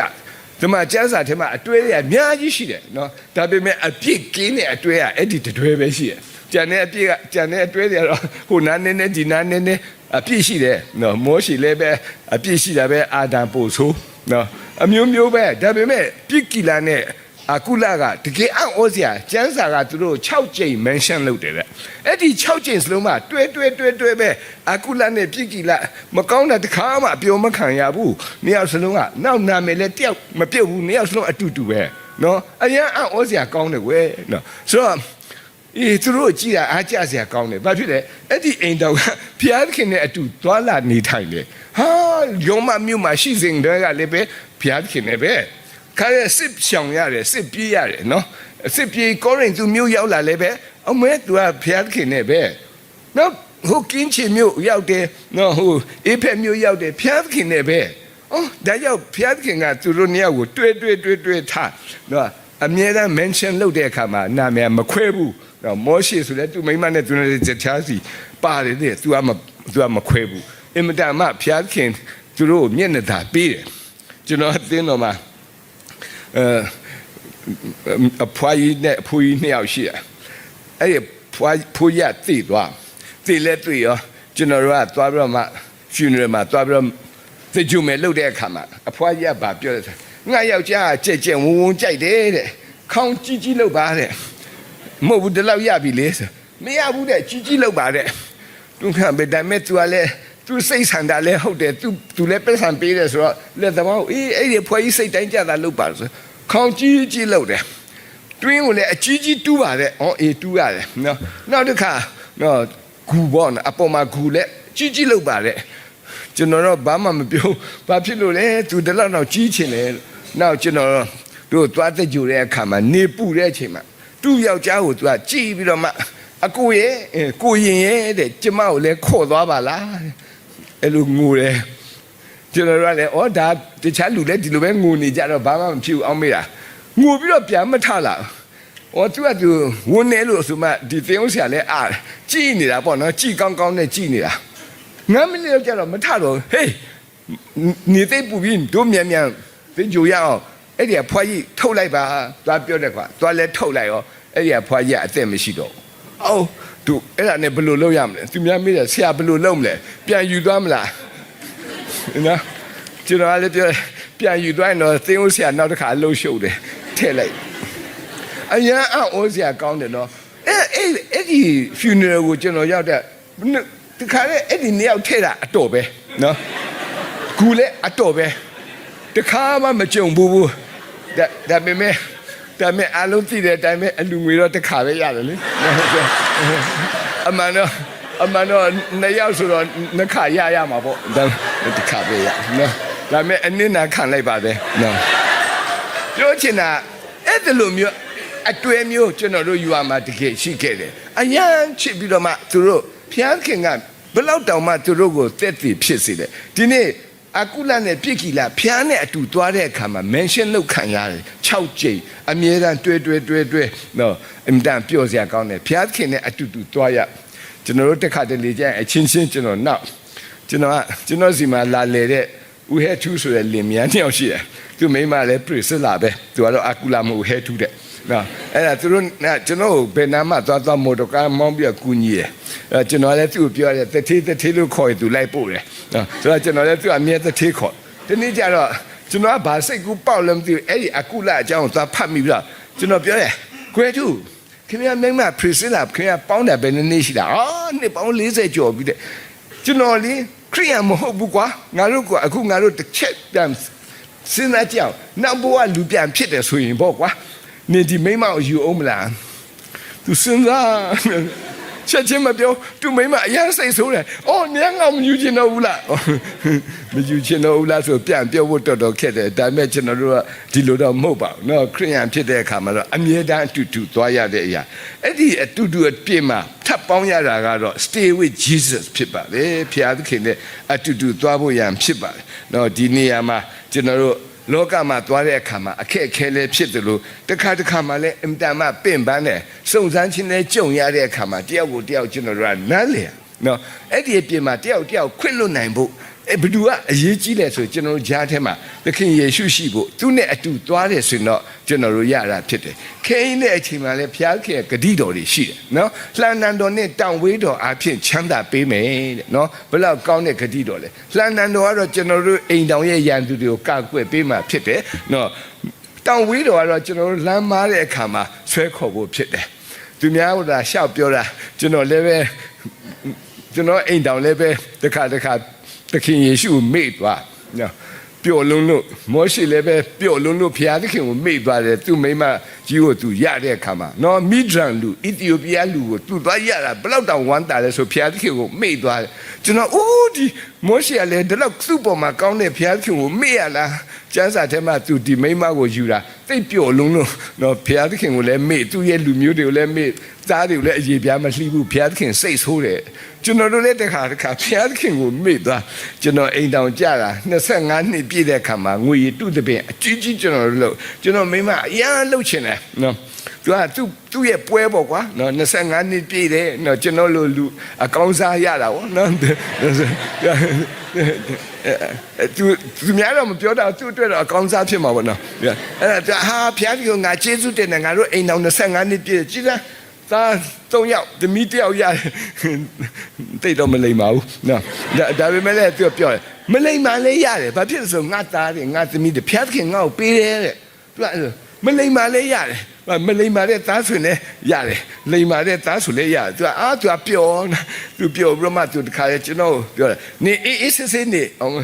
ဒီမှာကျမ်းစာထဲမှာအတွေ့အများကြီးရှိတယ်နော်ဒါပေမဲ့အပြစ်ကင်းတဲ့အတွေ့အအဲ့ဒီတတွေ့ပဲရှိတယ်ကျန်တဲ့အပြစ်ကကျန်တဲ့အတွေ့တွေကတော့ဟိုနားနေဒီနားနေအပြစ်ရှိတယ်နော်မောရှိလည်းပဲအပြစ်ရှိတာပဲအာဒံပို့ဆိုးနော်အမျိုးပဲဒါပေမဲ့ပြစ်ကီလာနဲ့အကုလကတကယ်အော့စရာကျမ်းစာကသူတို့6ကြိမ် mention လုပ်တယ်တဲ့အဲ့ဒီ6ကြိမ်စလုံးမှာတွဲပဲအကုလနဲ့ပြစ်ကီလာမကောင်းတဲ့တခါမှအပြောမခံရဘူးနှစ်ယောက်စလုံးကနောက်နာမည်လည်းတယောက်မပြုတ်ဘူးနှစ်ယောက်စလုံးအတူတူပဲနော်အရင်အော့စရာကောင်းတယ်ကွယ်နော်ဆိုတော့သူတို့ကြည့်တာအားကြစရာကောင်းတယ်ဘာဖြစ်လဲအဲ့ဒီအိမ်တော်ကဖျားသခင်နဲ့အတူသွားလာနေထိုင်တယ်ဟာရုံမမြို့မှာရှိစဉ်တည်းကလည်းပဲဖျားသခင်နဲ့ပဲခါရစစ်ရှောင်ရတယ်စစ်ပြေးရတယ်နော်စစ်ပြေးကောရင်သူမြို့ရောက်လာလည်းပဲအမေသူကဖျားသခင်နဲ့ပဲနော်ဟိုကင်းချီမြို့ရောက်တယ်နော်ဟိုအေးဖက်မြို့ရောက်တယ်ဖျားသခင်နဲ့ပဲအော်ဒါကြောင့်ဖျားသခင်ကသူတို့နှစ်ယောက်ကိုတွေ့ထားနော်အမြဲတမ်း mention လုပ်တဲ့အခါမှာနာမည်မခွဲဘူးနော်မောရှေဆိုလည်းသူမိမနဲ့သူနဲ့တခြားစီပါတယ်တဲ့သူကမခွဲဘူးအင်မတန်မှဖျားသခင်သူတို့မျက်နှာသာပေးတယ်ကျွန်တော်အသင်းတော်မှာအဖွားကြီးနဲ့အဖိုးကြီးနှစ်ယောက်ရှိတယ်အဲ့ဒီဖိုးရသိသွားသိလဲတွေ့ရောကျွန်တော်တို့ကသွားပြီးတော့မှ funeral မှာသွားပြီးတော့သိကြမယ်လုပ်တဲ့အခါမှာအဖွားကြီးကဗာပြောတယ် ငါယောက်ျားကြက်ကြက်ဝုံဝုံကြိုက်တယ်တဲ့ခေါင်းကြီးကြီးလောက်ပါတဲ့မဟုတ်ဘူးဒီလောက်ရပြီလေဆိုမရဘူးတဲ့ကြီးကြီးလောက်ပါတဲ့သူကဘယ်တမဲ့သူကလည်းသူစိတ်ဆန္ဒလည်းဟုတ်တယ်သူလည်းပတ်စံပေးတယ်ဆိုတော့လက်သမားအဲ့ဒီဖွားကြီးစိတ်တိုင်းကြတာလောက်ပါဆိုခေါင်းကြီးကြီးလောက်တယ်တွင်းကိုလည်းအကြီးကြီးတူးပါတဲ့အေးတူးရတယ်နော်နောက်တစ်ခါနော်ဂူပေါ့နော်အပေါ်မှာဂူလည်းကြီးကြီးလောက်ပါတဲ့ကျွန်တော်တော့ဘာမှမပြောဘာဖြစ်လို့လဲသူတလောက်တော့ကြီးချင်တယ်နောက်ကျွန်တော်တို့သွားတဲ့ကြိုတဲ့အခါမှာနေပူတဲ့အချိန်မှာသူ့ယောက်ျားကိုသူကကြည်ပြီးတော့မှအကိုရဲ့ကိုရင်ရဲ့တဲ့ကျမကိုလည်းခေါ်သွားပါလားအဲ့လိုငိုတယ်ကျွန်တော်ကလည်းဒါတခြားလူလည်းဒီလိုပဲငိုနေကြတော့ဘာမှမဖြစ်ဘူးအောင်မေးတာငိုပြီးတော့ပြန်မထလာသူကသူဝန်းနေလို့ဆိုမှဒီသင်္ဥဆရာလည်းအားကြည်နေတာပေါ့နော်ကြည်ကောင်းကောင်းနဲ့ကြည်နေတာ9 မိနစ်လောက်ကြာတော့မထတော့ဟေးနေသိပူပြီးတို့မြန်မြန်သင်ကြိုရအောင်အဲ့ဒီဖွားကြီးထုတ်လိုက်ပါသွားပြောတယ်ကွာသွားလဲထုတ်လိုက်ရောအဲ့ဒီဖွားကြီးအသက်မရှိတော့သူအဲ့ဒါနဲ့ဘယ်လိုလုပ်ရမလဲသူများမေးတယ်ဆရာဘယ်လိုလုပ်မလဲပြန်ယူသွားမလားနော်ကျွန်တော်လည်းပြောပြန်ယူသွားရင်တော့သင်ဦးဆရာနောက်တစ်ခါလှုပ်ရှုပ်တယ်ထည့်လိုက်အရင်အော်ဆရာကောင်းတယ်နော်အဲ့ဒီ funeral ကိုကျွန်တော်ရောက်တဲ့ဒီခါလေးအဲ့ဒီနှစ်ယောက်ထည့်တာအတော်ပဲနော်ကူလည်းအတော်ပဲတခါမှမကြုံဘူးဒါပေမဲ့အလုံးသိတဲ့အတိုင်းပဲအလူငွေတော့တစ်ခါပဲရတယ်လေအမှန်တော့နှစ်ယောက်ဆိုတော့နှစ်ခါရမှာပေါ့ဒါတစ်ခါပဲရနော်ဒါပေမဲ့အနစ်နာခံလိုက်ပါတယ်နော်ပြောချင်တာအဲ့ဒီလိုမျိုးအတွေ့မျိုးကျွန်တော်တို့ယူရမှာတကယ်ရှိခဲ့တယ်အရန်ချစ်ပြီးတော့မှသူတို့ဖျားခင်ကဘယ်လောက်တောင်မှသူတို့ကိုတက်တည်ဖြစ်စေတယ်ဒီနေ့အကုလနဲ့ပြစ်ကီလာဖျားနဲ့အတူသွားတဲ့အခါမှာ mention လုပ်ခံရတယ်6ကြိမ်အမြဲတမ်းတွဲနော်အင်တန်ပြောစရာကောင်းတယ်ဖျားခင်နဲ့အတူသွားရကျွန်တော်တို့တစ်ခါတလေကျရင်အချင်းချင်းကျွန်တော်စီမှာလာလေတဲ့ဦးဟဲထူးဆိုတဲ့လင်မြန်းတယောက်ရှိတယ်သူမိမလည်းပြစ်စလာပဲသူကတော့အကုလမဟုတ်ဟဲထူးတဲ့နော်အဲ့ဒါသူတို့ကျွန်တော်ဘယ်နာမှသွားမော်တော်ကားမောင်းပြီးကူညီတယ်ကျွန်တော်လည်းသူ့ကိုပြောတယ်တထေးလို့ခေါ်ရင်သူလိုက်ပို့တယ်နော်ဆိုတော့ကျွန်တော်လည်းသူ့အမြဲတထေးခေါ်ဒီနေ့ကျတော့ကျွန်တော်ကဘာစိတ်ကူးပေါက်လဲမသိဘူးအဲ့ဒီအကုလအကြောင်းကိုသွားဖတ်မိပြီးတော့ကျွန်တော်ပြောတယ်ခွဲထူးခင်ဗျာမိမပရစ်လာခင်ဗျာပေါင်းတယ်ဘယ်နေ့ရှိလားနှစ်ပေါင်း40ကျော်ပြီတဲ့ကျွန်တော်လေခရိယာမဟုတ်ဘူးကွာငါတို့ကအခုငါတို့တစ်ချက်ပြန်စဉ်းစားကြအောင်နောက်ဘဝလူပြန်ဖြစ်တယ်ဆိုရင်ပေါ့ကွာနေဒီမိမကိုယူအောင်မလားသူစဉ်းစားချက်ချင်းမပြောသူမိမအရင်စိတ်ဆိုးတယ်ညငါမယူချင်တော့ဘူးလားမယူချင်တော့ဘူးလားဆိုပြန်ပြောဖို့တော်တော်ခက်တယ်ဒါပေမဲ့ကျွန်တော်တို့ကဒီလိုတော့မဟုတ်ပါဘူးနော်ခရိယန်ဖြစ်တဲ့အခါမှာတော့အမြဲတမ်းအတူတူသွားရတဲ့အရာအဲ့ဒီအတူတူအပြည့်မှာထပ်ပေါင်းရတာကတော့ stay with Jesus ဖြစ်ပါလေဖျားသခင်နဲ့အတူတူသွားဖို့ရန်ဖြစ်ပါတယ်နော်ဒီနေရာမှာကျွန်တော်တို့လောကမှာသွားတဲ့အခါမှာအခက်အခဲလည်းဖြစ်တယ်လို့တခါမှလည်းအင်တန်မှပင့်ပန်းတယ်စုံစမ်းခြင်းနဲ့ကြုံရတဲ့အခါမှာတယောက်ကိုတယောက်ကျွန်တော်တို့ကနားလည်နော်အဲ့ဒီအပြင်မှာတယောက်ခွင့်လွတ်နိုင်ဖို့ဘယ်သူကအရေးကြီးလဲဆိုကျွန်တော်တို့ကြားထဲမှာသခင်ယေရှုရှိဖို့သူနဲ့အတူသွားတယ်ဆိုတော့ကျွန်တော်တို့ရတာဖြစ်တယ်ခဲရင်တဲ့အချိန်မှာလည်းဘုရားခင်ဂတိတော်တွေရှိတယ်နော်လှန်နံတော်နဲ့တောင်ဝေးတော်အဖြစ်ချမ်းသာပေးမယ်တဲ့နော်ဘယ်လောက်ကောင်းတဲ့ဂတိတော်လဲလှန်နံတော်ကတော့ကျွန်တော်တို့အိမ်တောင်ရဲ့ရန်သူတွေကိုကာကွယ်ပေးမှဖြစ်တယ်နော်တောင်ဝေးတော်ကတော့ကျွန်တော်တို့လမ်းမားတဲ့အခါမှာဆွဲခေါ်ဖို့ဖြစ်တယ်သူများကရှောက်ပြောတာကျွန်တော်လည်းပဲကျွန်တော်အိမ်တောင်လည်းပဲတခါသခင်ယေရှုမေ့သွားနော်ပျော်လွန်းလို့မောရှိလည်းပဲပျော်လွန်းလို့ဘုရားသခင်ကိုမေ့သွားတယ်သူမိမကြီးကိုသူရတဲ့အခါမှာနော်မိဒရန်လူအီသီယိုးပီးယားလူကိုသူသွားရတာဘယ်လောက်တောင်ဝမ်းတာလဲဆိုဘုရားသခင်ကိုမေ့သွားတယ်ကျွန်တော်ဒီမောရှိကလည်းဒီလောက်သူ့ပေါ်မှာကောင်းတဲ့ဘုရားသခင်ကိုမေ့ရလားကျမ်းစာထဲမှာသူဒီမိမကိုယူတာသိပျော်လွန်းလို့နော်ဘုရားသခင်ကိုလည်းမေ့သူ့ရဲ့လူမျိုးတွေကိုလည်းမေ့သားတွေကိုလည်းအရေးပြားမလှီးဘူးဘုရားသခင်စိတ်ဆိုးတယ်ကျွန်တော်တို့လည်းတခါဘုရားသခင်ကိုမေ့သွားကျွန်တော်အိမ်တောင်ကြတာ25နှစ်ပြည့်တဲ့အခါမှာငွေတုတပင်အကြီးကြီးကျွန်တော်မိမအရန်လှုပ်ချင်တယ်နော်သူ့ရဲ့ပွဲပေါ့ကွာနော်25နှစ်ပြည့်တယ်နော်ကျွန်တော်လိုလူအကောင်းစားရတာဗောနော်သူများတော့မပြောတာသူ့အတွက်တော့အကောင်းစားဖြစ်မှာပေါ့နော်အဲ့ဒါဟာဘုရားကြီးကငါကျေးဇူးတင်တယ်ငါတို့အိမ်တောင်25နှစ်ပြည့်ကြည်လားသား3ယောက်သမီး1ယောက်ရတယ်တိတ်တော့မလိမ္မာဘူးနော်ဒါပေမဲ့လည်းသူပြောတယ် မလိမ္မာလေးရတယ်ဘာဖြစ်လို့ဆိုငါသားတယ်ငါသမီးတယ်ဖျားသခင်ငါ့ကိုပေးတယ်တဲ့သူကမလိမ္မာလေးရတယ်မလိမ္မာတဲ့သားဆိုရင်ရတယ်လိမ္မာတဲ့သားဆိုလည်းရတယ်သူကသူကပျော်နေသူပျော်ပြီးမှသူတခါလေကျွန်တော်ပြောတယ်နေအေးစစ်နေအောင်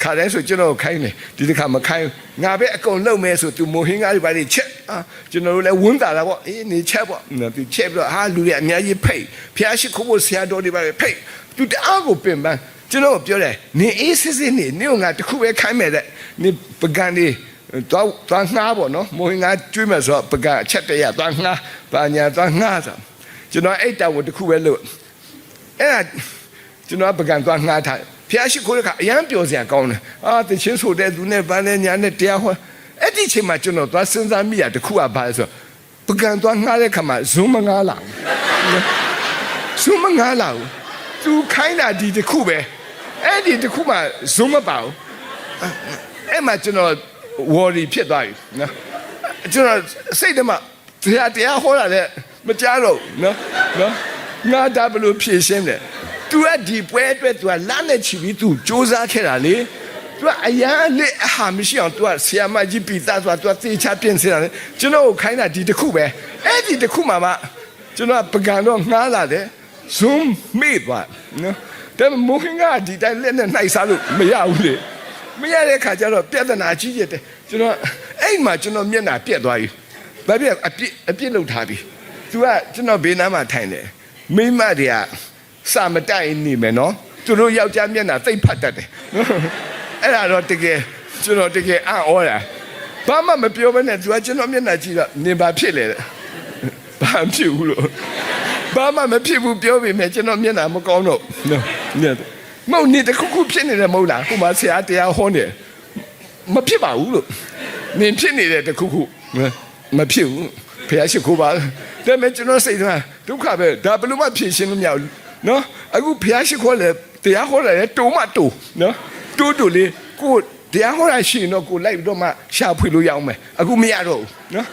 ခါတိုင်းဆိုကျွန်တော်ခိုင်းတယ်ဒီတစ်ခါမခိုင်းငါပဲအကုန်လုံးမယ်ဆိုသူမိုဟင်းကားတွေပါလေချက်ကျွန်တော်တို့လည်းဝန်းတာတာပေါ့အေးနေချက်ပေါ့သူချက်ပြီးတော့လူတွေအများကြီးဖိတ်ဖျားရှိခိုးဖို့ဆရာတော်တွေပါလေဖိတ်သူတအားကိုပင်ပန်းကျွန်တော်ပြောတယ်နေအေးစစ်နေနေငါတခုပဲခိုင်းမယ်တဲ့နေပကံတွေသွားငှားပေါ့နော်မိုဟင်းကားကျွေးမယ်ဆိုတော့ပကံအချက်တရသွားငှားပါညာသွားငှားဆိုကျွန်တော်အဲ့တာကိုတခုပဲလို့အဲ့ဒါကျွန်တော်ပကံသွားငှားထားဖျားရှိခိုးတဲ့ခါအရန်ပျော်စရာကောင်းတယ်တချင်းဆိုတဲ့သူနဲ့ဗန်းနဲ့ညာနဲ့တရားဟောအဲ့ဒီချိန်မှာကျွန်တော်သွားစဉ်းစားမိရတခုကဘာလဲဆိုပကံသွားငှားတဲ့ခါမှာဇွန်းမငှားလာဇွန်းမငှားလာဘူးသူခိုင်းတာဒီတခုပဲအဲ့ဒီတခုမှဇွန်းမပါဘူးအဲ့မှာကျွန်တော်ဝေါ်ရီဖြစ်သွားပြီနော်ကျွန်တော်စိတ်ထဲမှာတရားဟောတာလည်းမကြားတော့နော်ငါဒါဘလို့ဖြည့်ရှင်းတယ်သူကဒီပွဲအတွက်သူကလမ်းနဲ့ချီပြီးသူစူးစမ်းခဲ့တာလေသူကအရန်လေးအဟာမရှိအောင်သူကဆီယာမကြီးပြီးသားဆိုတာသူကသေချာပြင်ဆင်တာလေကျွန်တော်ကိုခိုင်းတာဒီတစ်ခုပဲအဲ့ဒီတစ်ခုမှကျွန်တော်ပကံတော့ငှားလာတယ်ဇွန်းမေ့သွားနော်ဒါပေမဲ့မိုဟင်ကဒီတိုင်းလက်နဲ့နှိုက်စားလို့မရဘူးလေမရတဲ့ခါကျတော့ပြဿနာကြီးကျတယ်ကျွန်တော်အဲ့မှာကျွန်တော်မျက်နှာပြက်သွားပြီဘာဖြစ်အပြစ်လုပ်ထားပြီသူကကျွန်တော်ဘေးနားမှာထိုင်တယ်မိမတွေကစာမတိုင်နေမယ်နော်သူတို့ယောက်ျားမျက်နှာသိပ်ဖတ်တတ်တယ်အဲ့ဒါတော့တကယ်ကျွန်တော်တကယ်အံ့ဩတာဘာမှမပြောဘဲနဲ့သူကကျွန်တော်မျက်နှာကြည့်တော့နေပါဖြစ်လေဘာမှဖြစ်ဘူးလို့ဘာမှမဖြစ်ဘူးပြောပေမဲ့ကျွန်တော်မျက်နှာမကောင်းတော့နော်မဟုတ်နေတခုခုဖြစ်နေတယ်မဟုတ်လားဟိုမှာဆရာတရားဟောနေမဖြစ်ပါဘူးလို့နင်ဖြစ်နေတဲ့တခုခုမဖြစ်ဘူးဖះရှိခိုးပါဒါပေမဲ့ကျွန်တော်စိတ်ထဲဒုက္ခပဲဒါဘယ်လိုမှဖြေရှင်းလို့မရဘူးနော်အခုဖះရှိခိုးလေတရားဟောတယ်တိုးမတိုးနော်တိုးလေကိုတရားဟောတာရှိရင်တော့ကိုလိုက်ပြီးတော့မှရှာဖွေလို့ရအောင်မယ်အခုမရတော့ဘူးနော်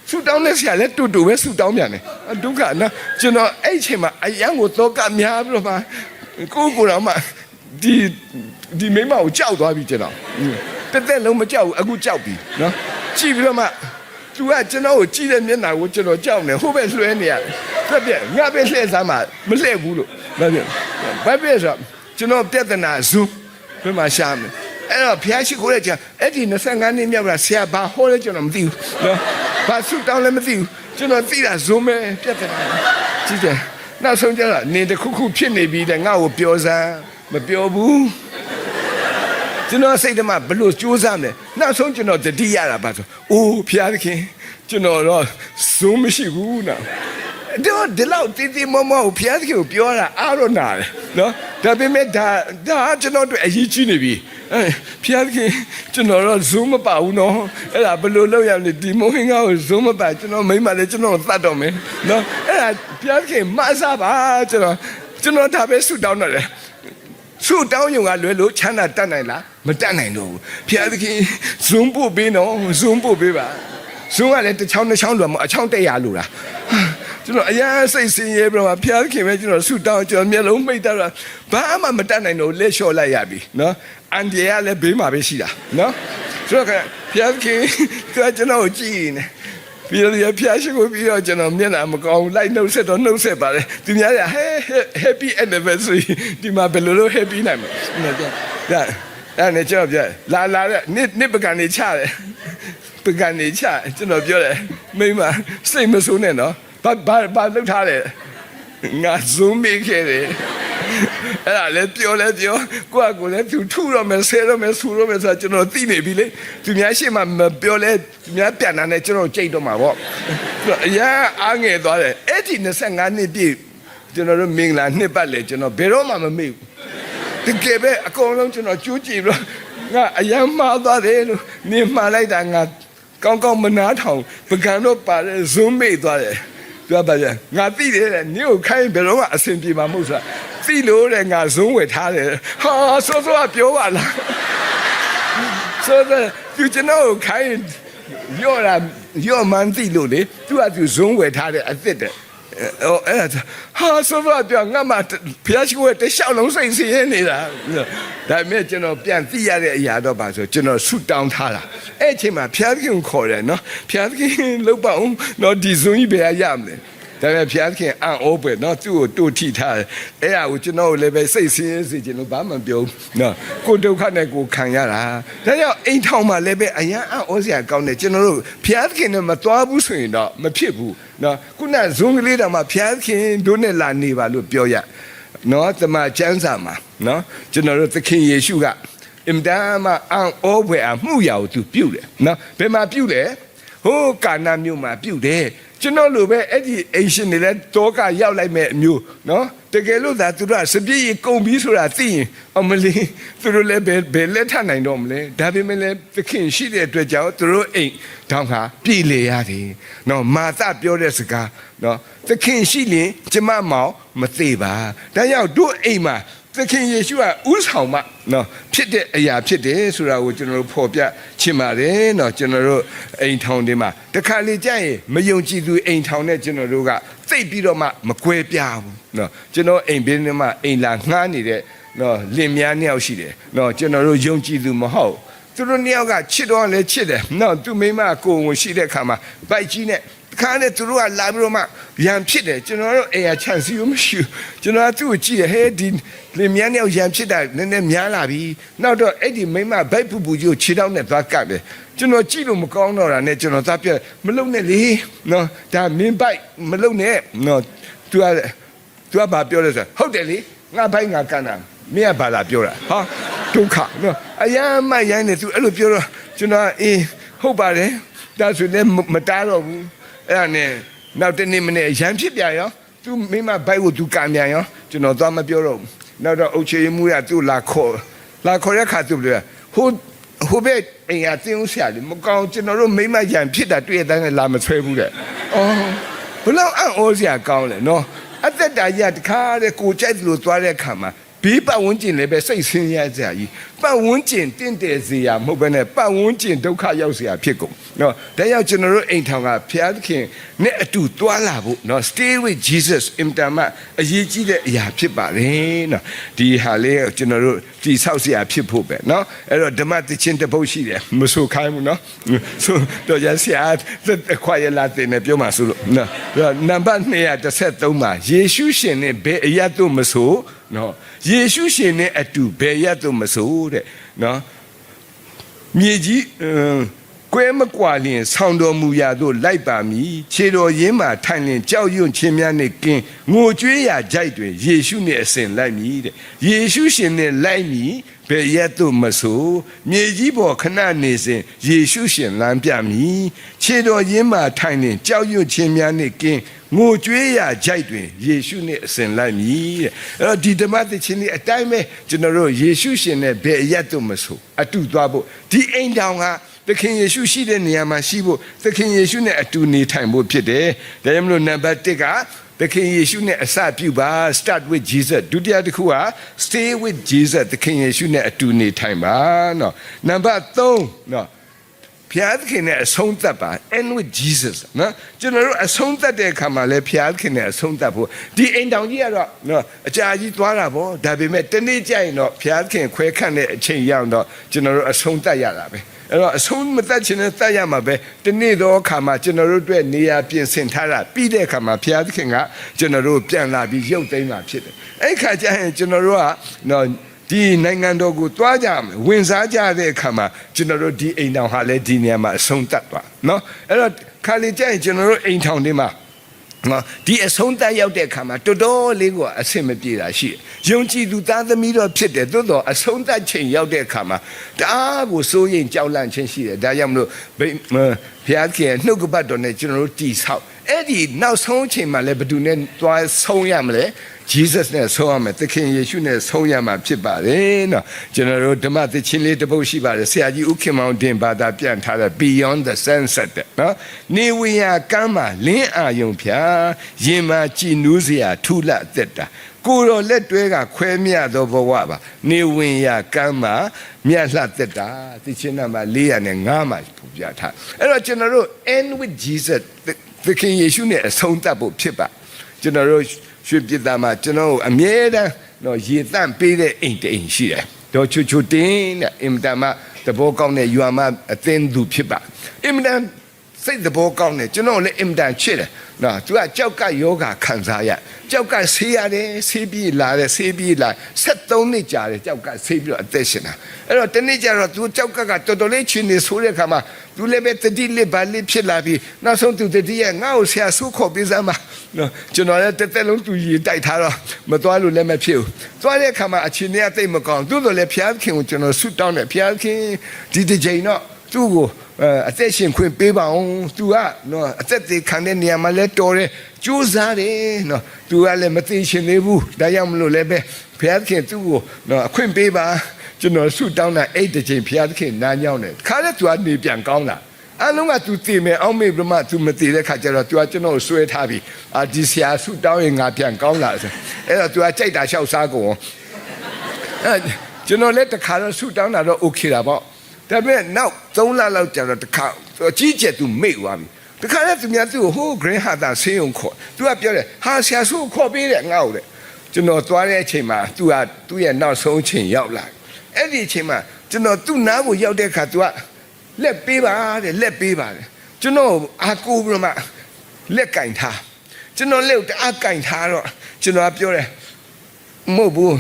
ဆူတောင်းတဲ့ဆရာလည်းတူပဲဆူတောင်းပြန်တယ်ဒုက္ခနော်ကျွန်တော်အဲ့ချိန်မှာအရန်ကိုတော့ကများပြီးတော့မှကိုတော့မှဒီမိမကိုကြောက်သွားပြီကျွန်တော်တက်တက်လုံးမကြောက်ဘူးအခုကြောက်ပြီနော်ကြည့်ပြီးတော့မှသူကကျွန်တော်ကိုကြည့်တဲ့မျက်နှာကိုကျွန်တော်ကြောက်နေဟိုဘက်လွှဲနေရတယ်တက်ပြက်ငါပဲလှည့်စမ်းမှမလှည့်ဘူးလို့ဘာဖြစ်ဆိုကျွန်တော်ပြဿနာဇူးဘယ်မှာရှာမလဲအဲ့တော့ဖျားရှိခိုးတဲ့ကျအဲ့ဒီ25နှစ်မြောက်တာဆရာဘာဟောလဲကျွန်တော်မသိဘူးနော်ဘာဆူတောင်းလည်းမသိဘူးကျွန်တော်သိတာဇုံးပဲပြဿနာကြည့်တယ်နောက်ဆုံးကျတော့နေတခုခုဖြစ်နေပြီတဲ့ငါ့ကိုပြောစမ်းမပြောဘူးကျွန်တော်စိတ်ထဲမှာဘလို့ကြိုးစားမလဲနောက်ဆုံးကျွန်တော်တတိရတာပါဆိုအိုးဖျားသခင်ကျွန်တော်တော့ဇုံးမရှိဘူးနော်တော့ဒီလောက်တီတီမောမောဖျားသခင်ကိုပြောတာအားတော့နာတယ်နော်ဒါပေမဲ့ဒါကျွန်တော်တို့အရေးကြီးနေပြီဖျားသခင်ကျွန်တော်တော့ဇုံးမပါဘူးနော်အဲ့ဒါဘယ်လိုလုပ်ရမလဲဒီမိုဟင်ကကိုဇုံးမပါကျွန်တော်မိမလည်းကျွန်တော်သတ်တော့မယ်နော်အဲ့ဒါဖျားသခင်မဆားပါကျွန်တော်ဒါပဲဆူတောင်းတော့တယ်ဆူတောင်းရုံကလွယ်လို့ချမ်းသာတတ်နိုင်လားမတတ်နိုင်တော့ဘူးဖျားသခင်ဇုံးပို့ပေးနော်ဇုံးပို့ပေးပါဇုံးကလည်းတစ်ချောင်းလို့မအချောင်း100လို့လားကျွန်တော်အရာစိတ်ဆင်းရဲပြီးတော့ဖျားခင်ပဲကျွန်တော်ဆူတောင်းကျွန်တော်မျက်လုံးမိတ်တာဘာမှမတတ်နိုင်တော့လက်လျှော့လိုက်ရပြီနော်အန်ဒီရလည်းဘေးမှာပဲရှိတာနော်ဆိုတော့ဖျားခင်သူကကျွန်တော်ကိုကြည့်နေပြီးတော့ဖျားရှိကိုပြီးတော့ကျွန်တော်မျက်နှာမကောင်းလိုက်နှုတ်ဆက်တော့နှုတ်ဆက်ပါတယ်သူများက happy anniversary ဒီမှာဘယ်လိုလုပ် happy နိုင်မလဲဒါအဲ့နဲ့ကျွန်တော်ပြောလာတဲ့နှစ်ပကံနေချတယ်ပကံနေချကျွန်တော်ပြောတယ်မိမစိတ်မဆိုးနဲ့နော်ဘာလုပ်ထားတယ်ငါဇုံးမိခဲ့တယ်အဲ့ဒါလည်းပြောကိုယ့်ကိုလည်းသူထုတော့မယ်ဆဲတော့မယ်ဆူတော့မယ်ဆိုတော့ကျွန်တော်သိနေပြီလေသူများရှေ့မှာမပြောလဲသူများပြန်လာနေကျွန်တော်ကြိတ်တော့မှာပေါ့အရာအားငယ်သွားတယ်အဲ့ဒီ25နှစ်ပြည့်ကျွန်တော်တို့မင်္ဂလာနှစ်ပတ်လေကျွန်တော်ဘယ်တော့မှမမေ့ဘူးတကယ်ပဲအကုန်လုံးကျွန်တော်ကြိုးကြည့်ပြီးငါအယမ်းမှားသွားတယ်လို့နေမှားလိုက်တာငါကောင်းမနာထောင်ပကံတော့ပါတယ်ဇုံးမိတ်သွားတယ်ပြောပါကြငါသိတယ်တဲ့နင့်ကိုခိုင်းဘယ်တော့မှအဆင်ပြေမှာမဟုတ်ဆိုတာသိလို့တဲ့ငါဇုံးဝယ်ထားတယ်ဟာစောပြောပါလားဆိုတော့သူကျွန်တော်ကိုခိုင်းရော့မှန်းသိလို့လေသူကသူဇုံးဝယ်ထားတယ်အစ်စ်တဲ့ ဟာဆိုတော့ပြောငါမှဖျားရှိခိုးတလျှောက်လုံးစိတ်ဆင်းရဲနေတာဒါပေမဲ့ကျွန်တော်ပြန်သိရတဲ့အရာတော့ပါဆိုကျွန်တော်ဆုတောင်းထားတာအဲ့အချိန်မှာဖျားသခင်ခေါ်တယ်နော်ဖျားသခင်လောက်ပါအောင်နော်ဒီဇုံကြီးဘယ်ရမလဲဒါပေမဲ့ဖျားသခင်အံ့ဩပဲနော်သူ့ကိုတို့ထိထားတယ်အဲ့ဒါကိုကျွန်တော်လည်းပဲစိတ်ဆင်းရဲစေချင်လို့ဘာမှမပြောဘူးနော်ကိုဒုက္ခနဲ့ကိုခံရတာဒါကြောင့်အိမ်ထောင်မှာလည်းပဲအရန်အံ့ဩစရာကောင်းတယ်ကျွန်တော်တို့ဖျားသခင်နဲ့မသွားဘူးဆိုရင်တော့မဖြစ်ဘူးနော်ခုနဇုံကလေးတောင်မှဖျားသခင်တို့နဲ့လာနေပါလို့ပြောရနော်တမန်ကျမ်းစာမှာနော်ကျွန်တော်တို့သခင်ယေရှုကအင်တာမအံ့ဩဖွယ်အမှုရာကိုသူပြုတယ်နော်ဘယ်မှာပြုလဲဟိုကာနာမြို့မှာပြုတယ်ကျွန်တော်လိုပဲအဲ့ဒီအိမ်ရှင်တွေလည်းတောကရောက်လိုက်မဲ့အမျိုးနော်တကယ်လို့သာသူတို့ကစပြည့်ရီကုန်ပြီးဆိုတာသိရင်အမလီသူတို့လည်းဘယ်လက်ထနိုင်တော့မလဲဒါပေမဲ့လည်းသခင်ရှိတဲ့အတွက်ကြောင့်သူတို့အိမ်တောင်းခါပြည်လေရတယ်နော်မာသပြောတဲ့စကားနော်သခင်ရှိရင်ကျမမောင်မသေးပါဒါကြောင့်တို့အိမ်မှာသခင်ယေရှုကဥဆောင်မှနော်ဖြစ်တဲ့အရာဖြစ်တယ်ဆိုတာကိုကျွန်တော်တို့ဖော်ပြချင်ပါတယ်နော်ကျွန်တော်တို့အိမ်ထောင်တွေမှာတခါလေကြာရင်မယုံကြည်သူအိမ်ထောင်နဲ့ကျွန်တော်တို့ကသိပြီးတော့မှမကွဲပြားဘူးနော်ကျွန်တော်အိမ်ဘေးမှာအိမ်လာငှားနေတဲ့နော်လင်မယားနှစ်ယောက်ရှိတယ်နော်ကျွန်တော်တို့ယုံကြည်သူမဟုတ်သူတို့နှစ်ယောက်ကချစ်တော့လည်းချစ်တယ်နော်သူမိမကိုယ်ဝင်ရှိတဲ့ခါမှာဗိုက်ကြီးနဲ့ခါနဲ့သူတို့ကလာပြီးတော့မှရံဖြစ်တယ်ကျွန်တော်တို့အိမ်ကချန်စီကိုမရှိကျွန်တော်ကသူ့ကိုကြည့်ရဟဲဒီလင်မြန်းရောက်ရံဖြစ်တာနည်းနည်းများလာပြီနောက်တော့အဲ့ဒီမိမဗိုက်ပူပူကြီးကိုခြေထောက်နဲ့သွားကပ်တယ်ကျွန်တော်ကြည့်လို့မကောင်းတော့တာနဲ့ကျွန်တော်သားပြမလုံနဲ့လေနော်ဒါမင်းဗိုက်မလုံနဲ့နော်သူကဘာပြောလဲဆိုဟုတ်တယ်လေငါဗိုက်ငါကန်တာမင်းကဘာလာပြောတာဟာဒုက္ခနော်အယမ်းမရိုင်းနေသူအဲ့လိုပြောတော့ကျွန်တော်အေးဟုတ်ပါတယ်ဒါဆိုလည်းမတားတော့ဘူးအဲ့ဒါနဲ့နောက်တနေ့မနေ့ရံဖြစ်ပြန်ရောသူမိမဘိုက်ကိုသူကံပြန်ရောကျွန်တော်သွားမပြောတော့ဘူးနောက်တော့အုတ်ချေမှုရသူ့လာခေါ်တဲ့ခါသူပြောဟိုဘက်အိမ်ကတင်းဦးဆရာလေမကောင်းကျွန်တော်တို့မိမရံဖြစ်တာတွေ့တဲ့လာမဆွဲဘူးတဲ့အော်ဘလို့အံ့ဩစရာကောင်းလဲနော်အသက်တာကြီးတခါတဲ့ကိုကြိုက်သလိုသွားတဲ့ခါမှာဘေးပတ်ဝန်းကျင်လည်းပဲစိတ်ဆင်းရဲစရာကြီးပတ်ဝန်းကျင်တင့်တယ်စရာမဟုတ်ဘဲနဲ့ပတ်ဝန်းကျင်ဒုက္ခရောက်စရာဖြစ်ကုန်နော်ဒါကြောင့်ကျွန်တော်တို့အိမ်ထောင်ကဘုရားသခင်နဲ့အတူတွာလာဖို့နော် stay with Jesus အင်တာမအရေးကြီးတဲ့အရာဖြစ်ပါတယ်နော်ဒီဟာလေးကျွန်တော်တို့တည်ဆောက်စရာဖြစ်ဖို့ပဲနော်အဲ့တော့ဓမ္မသချင်းတစ်ပုဒ်ရှိတယ်မဆိုခိုင်းဘူးနော်ဆိုတော့ရဆရာခွာရလာတဲ့နဲ့ပြောမှဆိုလို့နော်နံပါတ်213မှာယေရှုရှင်နဲ့ဘယ်အရာတို့မဆိုနော်ယေရှုရှင်နဲ့အတူဘယ်ရတော့မဆိုတဲ့နော်မြေကြီးကွဲမကွာလျင်ဆောင်းတော်မူရာသို့လိုက်ပါမည်ခြေတော်ရင်းမှာထိုင်လျင်ကြောက်ရွံ့ခြင်းများနှင့်ကင်းငိုကြွေးရာကြိုက်တွင်ယေရှုနှင့်အစဉ်လိုက်မည်တဲ့ယေရှုရှင်နဲ့လိုက်မည်ဘယ်ရတော့မဆိုမြေကြီးပေါ်ခဏနေစဉ်ယေရှုရှင်လမ်းပြမည်ခြေတော်ရင်းမှာထိုင်လျင်ကြောက်ရွံ့ခြင်းများနှင့်ကင်းငိုကြွေးရာကြိုက်တွင်ယေရှုနဲ့အစဉ်လိုက်မည်တဲ့အဲ့တော့ဒီဓမ္မသချင်းလေးအတိုင်းပဲကျွန်တော်တို့ယေရှုရှင်နဲ့ဘယ်အရတ်တော့မဆိုအတူသွားဖို့ဒီအိမ်တောင်ကသခင်ယေရှုရှိတဲ့နေရာမှာရှိဖို့သခင်ယေရှုနဲ့အတူနေထိုင်ဖို့ဖြစ်တယ်ဒါကြောင့်မလို့နံပါတ်1ကသခင်ယေရှုနဲ့အစပြုပါ start with Jesus ဒုတိယတစ်ခုက stay with Jesus သခင်ယေရှုနဲ့အတူနေထိုင်ပါနော်နံပါတ်3နော်ဖျားသခင်နဲ့အဆုံးသတ်ပါ end with Jesus နော်ကျွန်တော်တို့အဆုံးသတ်တဲ့အခါမှာလည်းဖျားသခင်နဲ့အဆုံးသတ်ဖို့ဒီအိမ်တောင်ကြီးကတော့နော်အကြာကြီးသွားတာပေါ့ဒါပေမဲ့တနေ့ကျရင်တော့ဖျားသခင်ခွဲခန့်တဲ့အချိန်ရောက်တော့ကျွန်တော်တို့အဆုံးသတ်ရတာပဲအဲ့တော့အဆုံးမသတ်ချင်တဲ့သတ်ရမှာပဲတနေ့တော့အခါမှာကျွန်တော်တို့အတွက်နေရာပြင်ဆင်ထားတာပြီးတဲ့အခါမှာဘုရားသခင်ကကျွန်တော်တို့ပြန်လာပြီးရုပ်သိမ်းမှာဖြစ်တယ်အဲ့ခါကျရင်ကျွန်တော်တို့ကနော်ဒီနိုင်ငံတော်ကိုတွားကြမယ်ဝင်စားကြတဲ့အခါမှာကျွန်တော်တို့ဒီအိမ်ထောင်ဟာလည်းဒီနေရာမှာအဆုံးသတ်သွားနော်အဲ့တော့ခါလေကျရင်ကျွန်တော်တို့အိမ်ထောင်တွေမှာနော်ဒီအဆုံးသတ်ရောက်တဲ့အခါမှာတော်တော်လေးကအဆင်မပြေတာရှိတယ်ယုံကြည်သူသားသမီးတော့ဖြစ်တယ်သို့တော့အဆုံးသတ်ချိန်ရောက်တဲ့အခါမှာတအားကိုစိုးရိမ်ကြောက်လန့်ခြင်းရှိတယ်ဒါကြောင့်မလို့ဘုရားခင်နှုတ်ကပတ်တော်နဲ့ကျွန်တော်တို့တည်ဆောက်အဲ့ဒီနောက်ဆုံးချိန်မှာလည်းဘယ်သူနဲ့သွားဆုံးရမလဲJesus နဲ့ဆုံးရမယ်သခင်ယေရှုနဲ့ဆုံးရမှာဖြစ်ပါတယ်နော်ကျွန်တော်တို့ဓမ္မသချင်းလေးတစ်ပုဒ်ရှိပါတယ်ဆရာကြီးဦးခင်မောင်တင်ဘာသာပြန်ထားတဲ့ Beyond the Sunset နော်နေဝရကမ်းမှာလင်းအာယုံဖြာရင်မှာကြည်နူးစရာထူလအသက်တာကိုတော်လက်တွဲကခွဲမြသောဘဝပါနေဝင်ရကမ်းမှာမြတ်လှသက်တာသချင်းနံပါတ်405မှာပုံပြထားအဲ့တော့ကျွန်တော်တို့ end with Jesus သခင်ယေရှုနဲ့အဆုံးသတ်ဖို့ဖြစ်ပါ ကျွန်တော်တို့ရွှေပြည်သားမှာကျွန်တော်အမြဲတမ်းတော့ရေတန့်ပေးတဲ့အိမ်တအိမ်ရှိတယ်တော့ချူတင်းတဲ့အင်မတန်မှသဘောကောင်းတဲ့ယူအမအသင်းသူဖြစ်ပါအင်မတန်စိတ်သဘောကောင်းတယ်ကျွန်တော်လည်းအင်မတန်ချစ်တယ်နော်သူကကြောက်ကယောဂခံစားရကြောက်ကဆေးရတယ်ဆေးပြီးလာတယ်ဆေးပြီးလာ73နှစ်ကြာတယ်ကြောက်ကဆေးပြီးတော့အသက်ရှင်တာအဲ့တော့တနေ့ကျတော့သူကြောက်ကတော်တော်လေးချင်းနေဆိုးတဲ့ခါမှာသူလည်းပဲတတိလေးပါလေးဖြစ်လာပြီးနောက်ဆုံးသူတတိရဲ့ငါ့ကိုဆရာဆုခေါ်ပေးစမ်းပါနော်ကျွန်တော်လည်းတစ်သက်လုံးသူရေတိုက်ထားတော့မသွားလို့လည်းမဖြစ်ဘူးသွားတဲ့ခါမှာအချင်းတွေကတိတ်မကောင်းသူတို့လည်းဖျားခင်ကိုကျွန်တော်ဆုတောင်းတယ်ဖျားခင်ဒီတစ်ချိန်တော့သူ့ကိုအသက်ရှင်ခွင့်ပေးပါအောင်သူကနော်အသက်သေးခံတဲ့နေရာမှာလဲတော်တယ်ကြိုးစားတယ်နော်သူကလည်းမသိရှင်သေးဘူးဒါကြောင့်မလို့လည်းပဲဘုရားသခင်သူ့ကိုနော်အခွင့်ပေးပါကျွန်တော်ဆုတောင်းတာအဲ့တစ်ချိန်ဘုရားသခင်နားညောင်းတယ်ခါလဲသူကနေပြန်ကောင်းတာအလုံးကသူတည်မယ်အောက်မေ့ပြမသူမတည်တဲ့ခါကျတော့သူကကျွန်တော်ဆွဲထားပြီးဒီဆရာဆုတောင်းရင်ငါပြန်ကောင်းလာဆိုအဲ့တော့သူကကြိုက်တာလျှောက်စားကုန်ကျွန်တော်လည်းတခါတော့ဆုတောင်းတာတော့ okay တာပေါ့ဒါပေမဲ့နောက်3လလောက်ကြာတော့တခါအကြီးကျယ်သူမေ့သွားပြီတခါလည်းသူများသူ့ကိုဟိုး green hat တာဆေးုံခေါ်သူကပြောတယ်ဟာဆရာဆုခေါ်ပေးတယ်ငါ့ကိုတဲ့ကျွန်တော်သွားတဲ့အချိန်မှာသူကသူ့ရဲ့နောက်ဆုံးအချိန်ရောက်လာအဲ့ဒီအချိန်မှာကျွန်တော်သူ့နားကိုရောက်တဲ့အခါသူကလက်ပေးပါတဲ့လက်ပေးပါတယ်ကျွန်တော်အာကိုပြီးတော့မှလက်ကင်ထားကျွန်တော်လက်ကိုတအားကင်ထားတော့ကျွန်တော်ပြောတယ်မဟုတ်ဘူး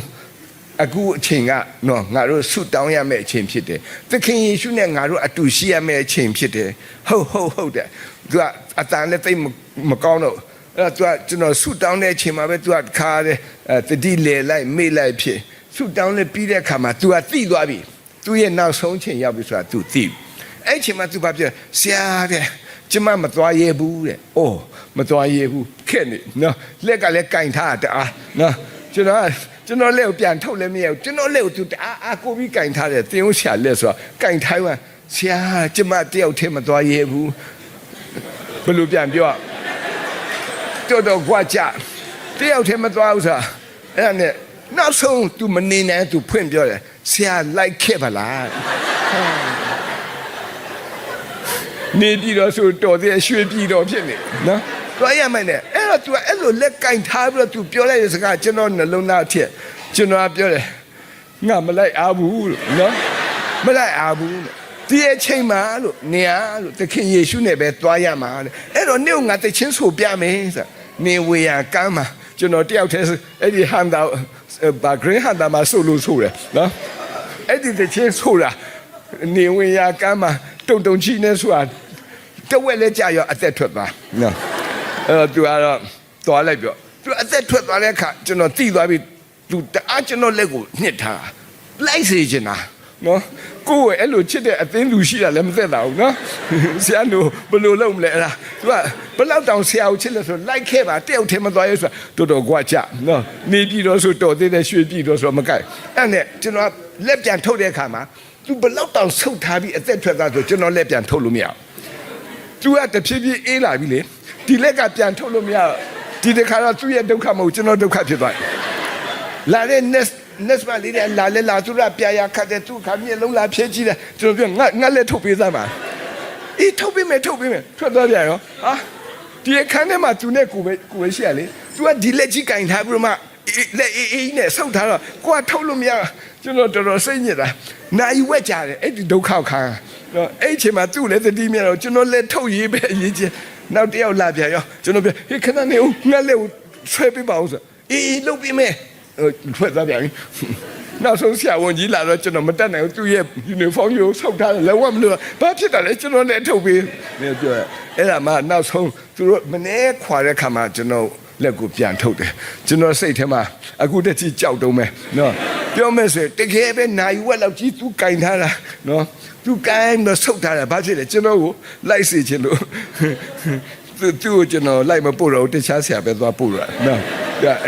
အခုအချိန်ကနော်ငါတို့ဆုတောင်းရမယ့်အချိန်ဖြစ်တယ်သခင်ယေရှုနဲ့ငါတို့အတူရှိရမယ့်အချိန်ဖြစ်တယ်ဟုတ်တယ်သူကအတန်လည်းသိမကောင်းတော့အဲ့တော့သူကကျွန်တော်ဆုတောင်းတဲ့အချိန်မှာပဲသူကခါတယ်တတိလေလိုက်မေ့လိုက်ဖြစ်ဆုတောင်းလည်းပြီးတဲ့အခါမှာသူကသိသွားပြီသူရဲ့နောက်ဆုံးချိန်ရောက်ပြီဆိုတာသူသိအဲ့ချိန်မှာသူဘာပြောဆရာတဲ့ကျမမသွားရဲဘူးတဲ့အိုးမသွားရဲဘူးခဲ့နေနော်လက်ကလည်းကင်ထားတာနော်ကျွန်တော်လက်ကိုပြန်ထုတ်လည်းမရဘူးကျွန်တော်လက်ကိုသူအားကိုပြီးကင်ထားတယ်သင်ဦးဆရာလက်ဆိုတော့ကင်ထားမှဆရာကျမတယောက်တည်းမသွားရဲဘူးဘယ်လိုပြန်ပြောတော်ကွာကြတယောက်တည်းမသွားဘူးဆိုတာအဲ့ဒါနဲ့နောက်ဆုံး तू မနေနိုင် तू ဖွင့်ပြောတယ်ဆရာလိုက်ခဲ့ပါလားနေပြီးတော့ဆိုတော်သေးရွှေပြည်တော်ဖြစ်နေနော်တွားရမယ်နဲ့အဲ့တော့ तू အဲ့လိုလက်ကင်ထားပြီးတော့ तू ပြောလိုက်တဲ့စကားကျွန်တော်နှလုံးသားအထက်ကျွန်တော်ပြောတယ်ငါမလိုက်အားဘူးလို့နော်မလိုက်အားဘူးလို့ဒီအချိန်မှာလို့နေရလို့သခင်ယေရှုနဲ့ပဲတွားရမှာတဲ့အဲ့တော့နေ့ကငါတချင်းဆိုပြမယ်ဆိုနေဝေရကမ်းမှာကျွန်တော်တယောက်တည်းအဲ့ဒီဟန်တာဘာဂရင်းဟန်တာမှာဆိုလို့ဆိုတယ်နော်အဲ့ဒီတချင်းဆိုတာနေဝေရကမ်းမှာတုံချီနေဆိုတာတဝက်လဲကြာရောအသက်ထွက်သွားနော်သူကတော့သွားလိုက်ပြောသူအသက်ထွက်သွားတဲ့အခါကျွန်တော်တိသွားပြီသူတအားကျွန်တော်လက်ကိုညှစ်ထားလိုက်စေချင်တာနော်ကိုယ်အဲ့လိုချစ်တဲ့အသင်းလူရှိတာလည်းမသက်တာဘူးနော်ဆရာတို့ဘယ်လိုလုပ်မလဲအဲ့ဒါသူကဘယ်လောက်တောင်ဆရာကိုချစ်လဲဆိုလိုက်ခဲ့ပါတယောက်တည်းမသွားရဲဆိုတော့တော်ကွာကြနော်နေပြည်တော်ဆိုတော်သေးတယ်ရွှေပြည်တော်ဆိုမကိုက်အဲ့နဲ့ကျွန်တော်လက်ပြန်ထုတ်တဲ့အခါမှာသူဘယ်လောက်တောင်ဆုတ်ထားပြီးအသက်ထွက်သွားဆိုကျွန်တော်လက်ပြန်ထုတ်လို့မရဘူးသူကတဖြည်းဖြည်းအေးလာပြီလေဒီလက်ကပြန်ထုတ်လို့မရဒီတခါတော့သူ့ရဲ့ဒုက္ခမဟုတ်ကျွန်တော်ဒုက္ခဖြစ်သွားလာတဲ့ next မှာလေးတဲ့လာသူကပြာရခတ်တဲ့သူခါမျက်လုံးလာဖြဲကြည့်တယ်ကျွန်တော်ပြောငါလက်ထုတ်ပေးစမ်းပါအေးထုတ်ပေးမယ်ထွက်သွားပြန်ရောဟာဒီအခန်းထဲမှာသူနဲ့ကိုပဲရှိရလေသူကဒီလက်ကြီးကင်ထားပြီးတော့မှလက်အေးနဲ့ဆုပ်ထားတော့ကိုကထုတ်လို့မရကျွန်တော်တော်တော်စိတ်ညစ်တာနိုင်ဝက်ကြတယ်အဲ့ဒီဒုက္ခခံတော့အဲ့ချိန်မှာသူ့လည်းတတိမြတော့ကျွန်တော်လက်ထုတ်ရေးပဲအရေးကြီးနောက်တယောက်လာပြန်ရောကျွန်တော်ပြောဟေးခဏနေဦးငါလက်ကိုဆွဲပေးပါဦးဆိုအေးလုပ်ပေးမယ်ထွက်သွားပြန်နောက်ဆုံးဆရာဝန်ကြီးလာတော့ကျွန်တော်မတက်နိုင်ဘူးသူ့ရဲ့ uniform ကိုဆုပ်ထားတယ်လည်းဝတ်မလို့ဘာဖြစ်တာလဲကျွန်တော်လည်းထုတ်ပေးနေပြောအဲ့ဒါမှနောက်ဆုံးသူတို့မနေခွာတဲ့ခါမှာကျွန်တော်လက်ကိုပြန်ထုတ်တယ်ကျွန်တော်စိတ်ထဲမှာအခုတည်းကြောက်တုံးမယ်နော်ပြောမယ်ဆိုတကယ်ပဲနိုင်ဝက်လောက်ကြီးသူကင်ထားတာနော်သူကင်တော့ဆုပ်ထားတာဘာဖြစ်လဲကျွန်တော်ကိုလိုက်စေချင်လို့သူ့ကိုကျွန်တော်လိုက်မပို့တော့တခြားဆရာပဲသွားပို့တာနော်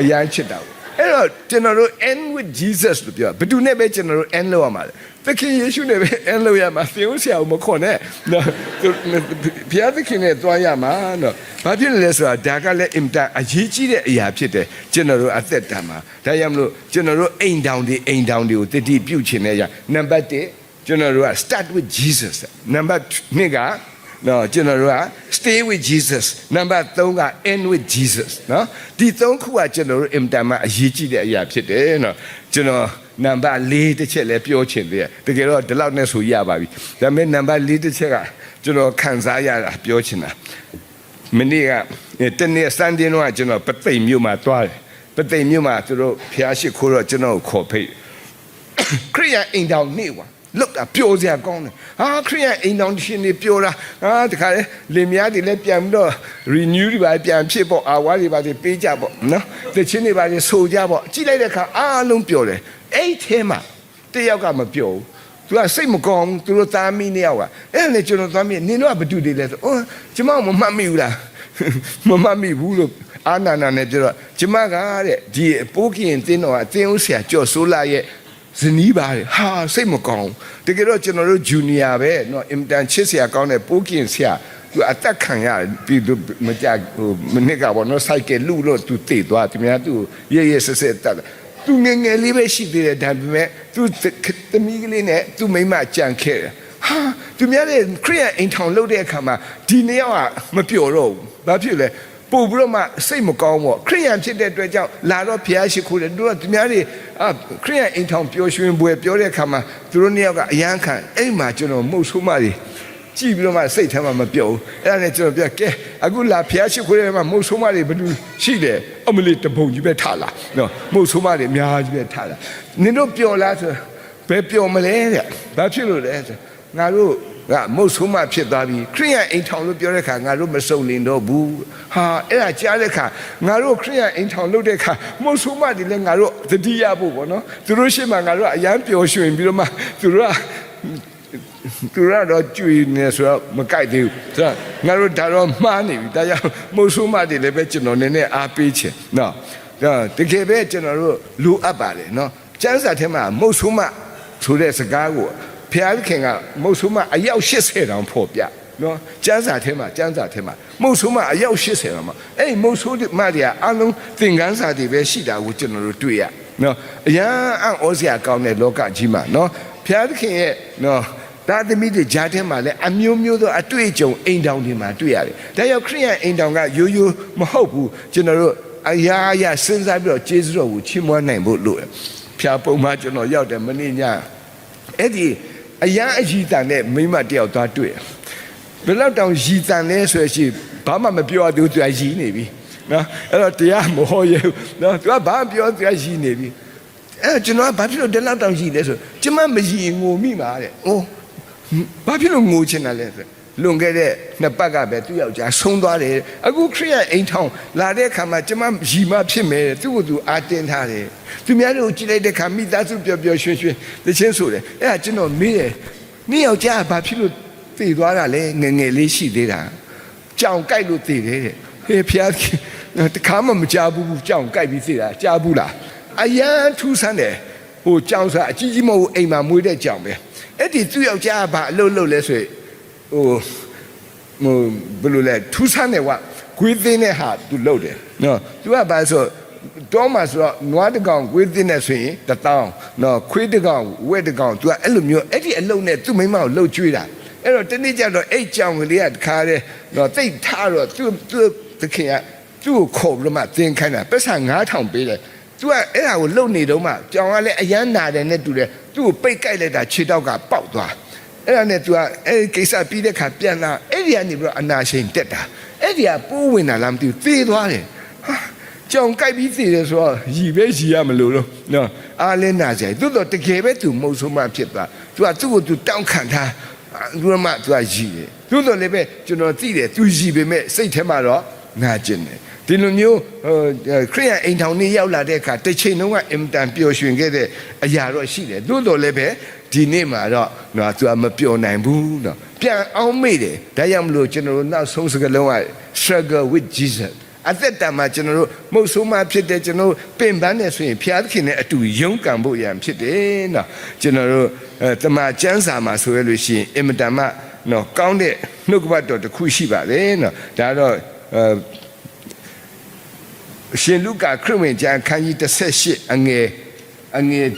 အရန်ချစ်တာအဲ့တော့ကျွန်တော်တို့ end with Jesus လို့ပြောဘယ်သူနဲ့ပဲကျွန်တော်တို့ end လုပ်ရမှာလဲသခင်ယေရှုနဲ့ပဲ end လုပ်ရမှာသင်ဦးဆရာကိုမခွန်နဲ့နော်ဘုရားသခင်နဲ့သွားရမှာနော်ဘာဖြစ်လဲဆိုတာဒါကလည်းအင်တာအရေးကြီးတဲ့အရာဖြစ်တယ်ကျွန်တော်တို့အသက်တာမှာဒါကြောင့်မလို့ကျွန်တော်တို့အိမ်တောင်တွေကိုတတိပြုတ်ခြင်းနဲ့ရနံပါတ်1ကျွန်တော်တို့က start with Jesus နံပါတ်2က နော်ကျွန်တော်တို့က stay with Jesus နံပါတ်3က end with Jesus နော်ဒီ3ခုကကျွန်တော်တို့အင်တာမအရေးကြီးတဲ့အရာဖြစ်တယ်နော်ကျွန်တော်နံပါတ်4တစ်ချက်လည်းပြောချင်သေးတယ်တကယ်တော့ဒီလောက်နဲ့ဆိုရပါပြီဒါပေမဲ့နံပါတ်4တစ်ချက်ကကျွန်တော်ခံစားရတာပြောချင်တာမနေ့ကတနေ့စံတင်တော့ကျွန်တော်ပသိမ်မြို့မှာသွားတယ်ပသိမ်မြို့မှာသူတို့ဖျားရှိခိုးတော့ကျွန်တော်ကိုခေါ်ဖိတ်ခရိယန်အိမ်တော်နေပါလောက်တာပျော်စရာကောင်းတယ်ဟာခရိယန်အိမ်တော်ရှင်နေပျော်တာဟာတခါလေလင်မယားတွေလည်းပြန်ပြီးတော့ renew တွေပါပြန်ဖြစ်ပေါ့အာဝါတွေပါပေးကြပေါ့နော်တချင်းတွေပါဆိုကြပေါ့ကြည့်လိုက်တဲ့အခါအားလုံးပျော်တယ်အဲ့ထဲမှာတယောက်ကမပျော်ဘူးသူကစိတ်မကောင်းသူတို့သားမီးနှစ်ယောက်ကအဲ့လေကျွန်တော်သားမီးနင်တို့ကဘာတူတယ်လဲဆိုအော်ကျမမမှတ်မိဘူးလားမမှတ်မိဘူးလို့အာနာနာနဲ့ပြောတော့ကျမကတဲ့ဒီပိုးကင်တင်းတော်ကအတင်းဦးဆရာကြော်ဆိုးလာရဲ့ဇနီးပါတယ်ဟာစိတ်မကောင်းတကယ်တော့ကျွန်တော်တို့ဂျူနီယာပဲเนาะအင်တန်ချစ်ဆရာကောင်းတဲ့ပိုးကင်ဆရာသူအသက်ခံရပြီးမကြဟိုမနစ်ကပေါ့เนาะစိုက်ကလူလို့သူတည်သွားသူများသူရဲရဲဆက်ဆက်တက်သူငယ်ငယ်လေးပဲရှိသေးတယ်ဒါပေမဲ့သူသမီးကလေးနဲ့သူမိမကြံခဲ့တယ်ဟာသူများတဲ့ခရိယန်အိမ်ထောင်လုပ်တဲ့အခါမှာဒီနှစ်ယောက်ကမပျော်တော့ဘူးဘာဖြစ်လဲပို့ပြီးတော့မှစိတ်မကောင်းပေါ့ခရိယန်ဖြစ်တဲ့အတွက်ကြောင့်လာတော့ဘုရားရှိခိုးတယ်တို့ကသူများတွေခရိယန်အိမ်ထောင်ပျော်ရွှင်ပွဲပြောတဲ့အခါမှာသူတို့နှစ်ယောက်ကအယမ်းခံအဲ့မှာကျွန်တော်မှုတ်ဆိုးမတွေကြည့်ပြီးတော့မှစိတ်ထဲမှာမပျော်ဘူးအဲ့ဒါနဲ့ကျွန်တော်ပြောကဲအခုလာဘုရားရှိခိုးတဲ့မှာမှုတ်ဆိုးမတွေဘယ်လိုရှိတယ်အမလီတပုံကြီးပဲထားလာနော်မှုတ်ဆိုးမတွေအများကြီးပဲထားလာနင်တို့ပျော်လားဆိုဘယ်ပျော်မလဲတဲ့ဘာဖြစ်လို့လဲဆိုငါတို့ကမုတ်ဆိုးမဖြစ်သွားပြီခရိယန်အိမ်ထောင်လို့ပြောတဲ့ခါငါတို့မစုံလင်တော့ဘူးဟာအဲ့ဒါကြားတဲ့ခါငါတို့ခရိယန်အိမ်ထောင်လုပ်တဲ့ခါမုတ်ဆိုးမတွေလည်းငါတို့သတိရဖို့ပေါ့နော်သူတို့ရှေ့မှာငါတို့အယမ်းပျော်ရွှင်ပြီးတော့မှသူတို့ကတော့ကျွေးနေဆိုတော့မကြိုက်သေးဘူးဆိုတော့ငါတို့ဒါတော့မှားနေပြီဒါကြောင့်မုတ်ဆိုးမတွေလည်းပဲကျွန်တော်နည်းနည်းအားပေးချင်နော်တကယ်ပဲကျွန်တော်တို့လိုအပ်ပါတယ်နော်ကျမ်းစာထဲမှာမုတ်ဆိုးမဆိုတဲ့စကားကိုဖျားခင်ကမုတ်ဆိုးမအယောက်80တောင်ဖော်ပြနော်ကျမ်းစာထဲမှာမုတ်ဆိုးမအယောက်80တောင်မှာအဲ့မုတ်ဆိုးမတွေကအလုံးသင်္ကန်းစာတွေပဲရှိတာကိုကျွန်တော်တို့တွေ့ရနော်အရန်အံ့ဩစရာကောင်းတဲ့လောကကြီးမှာနော်ဖျားခင်ရဲ့နော်ဒါသမီးတွေဂျားထဲမှာလည်းအမျိုးမျိုးသောအတွေ့အကြုံအိမ်တောင်တွေမှာတွေ့ရတယ်ဒါကြောင့်ခရိယန်အိမ်တောင်ကရိုးရိုးမဟုတ်ဘူးကျွန်တော်တို့အရာရာစဉ်းစားပြီးတော့ကျေးဇူးတော်ကိုချီးမွမ်းနိုင်ဖို့လိုတယ်ဖျားပုံမှာကျွန်တော်ရောက်တယ်မနေ့ညအဲ့ဒီအရာအကြီးတန်တဲ့မိမတယောက်သွားတွေ့ဘယ်တော့တောင်ရည်တန်လဲဆိုရှိဘာမှမပြောသူသူရည်နေပြီနော်အဲ့တော့တရားမဟောရဘူးနော်သူကဘာမှပြောသူရည်နေပြီအဲ့ကျွန်တော်ကဘာဖြစ်လို့ဒီလောက်တောင်ရည်လဲဆိုကျမမရည်ငိုမိမှာတဲ့အိုးဘာဖြစ်လို့ငိုချင်တာလဲဆိုလွန်ခဲ့တဲ့နှစ်ပတ်ကပဲသူ့ယောက်ျားဆုံးသွားတယ်အခုခရိယန်အိမ်ထောင်လာတဲ့အခါမှာကျမရည်မဖြစ်မယ်သူ့ကိုသူအာတင်ထားတယ်သူများတို့ကြည့်လိုက်တဲ့အခါမိသားစုပျော်ပျော်ရွှင်ရွှင်တခြင်းဆိုတယ်အဲ့ဒါကျွန်တော်မေးတယ်နေ့ယောက်ျားဘာဖြစ်လို့တည်သွားတာလဲငယ်ငယ်လေးရှိသေးတာကြောင်ကြိုက်လို့တည်တယ်တဲ့ဟေးဖျားတခါမှမကြားဘူးကြောင်ကြိုက်ပြီးတည်တာကြားဘူးလားအယမ်းထူးဆန်းတယ်ဟိုကြောင်စားအကြီးကြီးမဟုတ်အိမ်မှာမွေးတဲ့ကြောင်ပဲအဲ့ဒီသူ့ယောက်ျားဘာအလုပ်လုပ်လဲဆိုဟိုဘယ်လိုလဲထူးဆန်းတယ်ကွာခွေးသိန်းတဲ့ဟာသူလုပ်တယ်နော်သူကဘာဆိုတော့မှဆိုတော့နွားတကောင်ခွေးသိန်းနဲ့ဆိုရင်1000နော်ခွေးတကောင်ဝက်တကောင်သူကအဲ့လိုမျိုးအဲ့ဒီအလုပ်နဲ့သူ့မိမကိုလှုပ်ကြွေးတာအဲ့တော့တနေ့ကျတော့အဲ့ကြောင်ကလေးကတခါတည်းတော့တိတ်ထားတော့သူတခင်ကသူ့ကိုခေါ်ပြီးမှသင်ခိုင်းတာပတ်စံ9000ပေးတယ်သူကအဲ့ဒါကိုလှုပ်နေတော့မှကြောင်ကလည်းအရန်နာတယ်နဲ့တူတယ်သူ့ကိုပိတ်ကြိုက်လိုက်တာခြေတောက်ကပေါက်သွားအဲ့ဒါနဲ့သူကအဲ့ကိစ္စပြီးတဲ့ခါပြန်လာအဲ့ဒီကနေပြီးတော့အနာရှင်တက်တာအဲ့ဒီကပိုးဝင်လာလားမသိဘူးသေသွားတယ်ဟာကြောင်ကြိုက်ပြီးသေတယ်ဆိုတော့ရည်ပဲရည်ရမလို့နော်အားလင်းနာကြသူတော့တကယ်ပဲသူမုတ်ဆိုးမှဖြစ်သွားသူကသူ့ကိုသူတောင်းခံထားသူမှသူကရည်တယ်သူတော့လည်းပဲကျွန်တော်သိတယ်သူရည်ပေမဲ့စိတ်ထဲမှာတော့နာကျင်တယ်ဒီလိုမျိုးခရိယန်အိမ်ထောင်နေရောက်လာတဲ့အခါတစ်ချိန်လုံးကအင်တန်ပျော်ရွှင်ခဲ့တဲ့အရာတော့ရှိတယ်သို့တော်လည်းပဲဒီနေ့မှာတော့နော်သူကမပျော်နိုင်ဘူးနော်ပြန်အောင်မေ့တယ်ဒါကြောင့်မလို့ကျွန်တော်တို့နောက်ဆုံးစကားလုံးက struggle with Jesus အသက်တာမှာကျွန်တော်တို့မုတ်ဆိုးမှဖြစ်တဲ့ကျွန်တော်ပင်ပန်းနေဆိုရင်ဖျားသခင်နဲ့အတူရုန်းကန်ဖို့ရန်ဖြစ်တယ်နော်ကျွန်တော်တို့တမန်ကျမ်းစာမှာဆိုရလို့ရှိရင်အင်မတန်မှနော်ကောင်းတဲ့နှုတ်ကပတ်တော်တစ်ခုရှိပါတယ်နော်ဒါတော့ရှင်လုကာခရစ်ဝင်ကျမ်းခန်းကြီး18အငယ်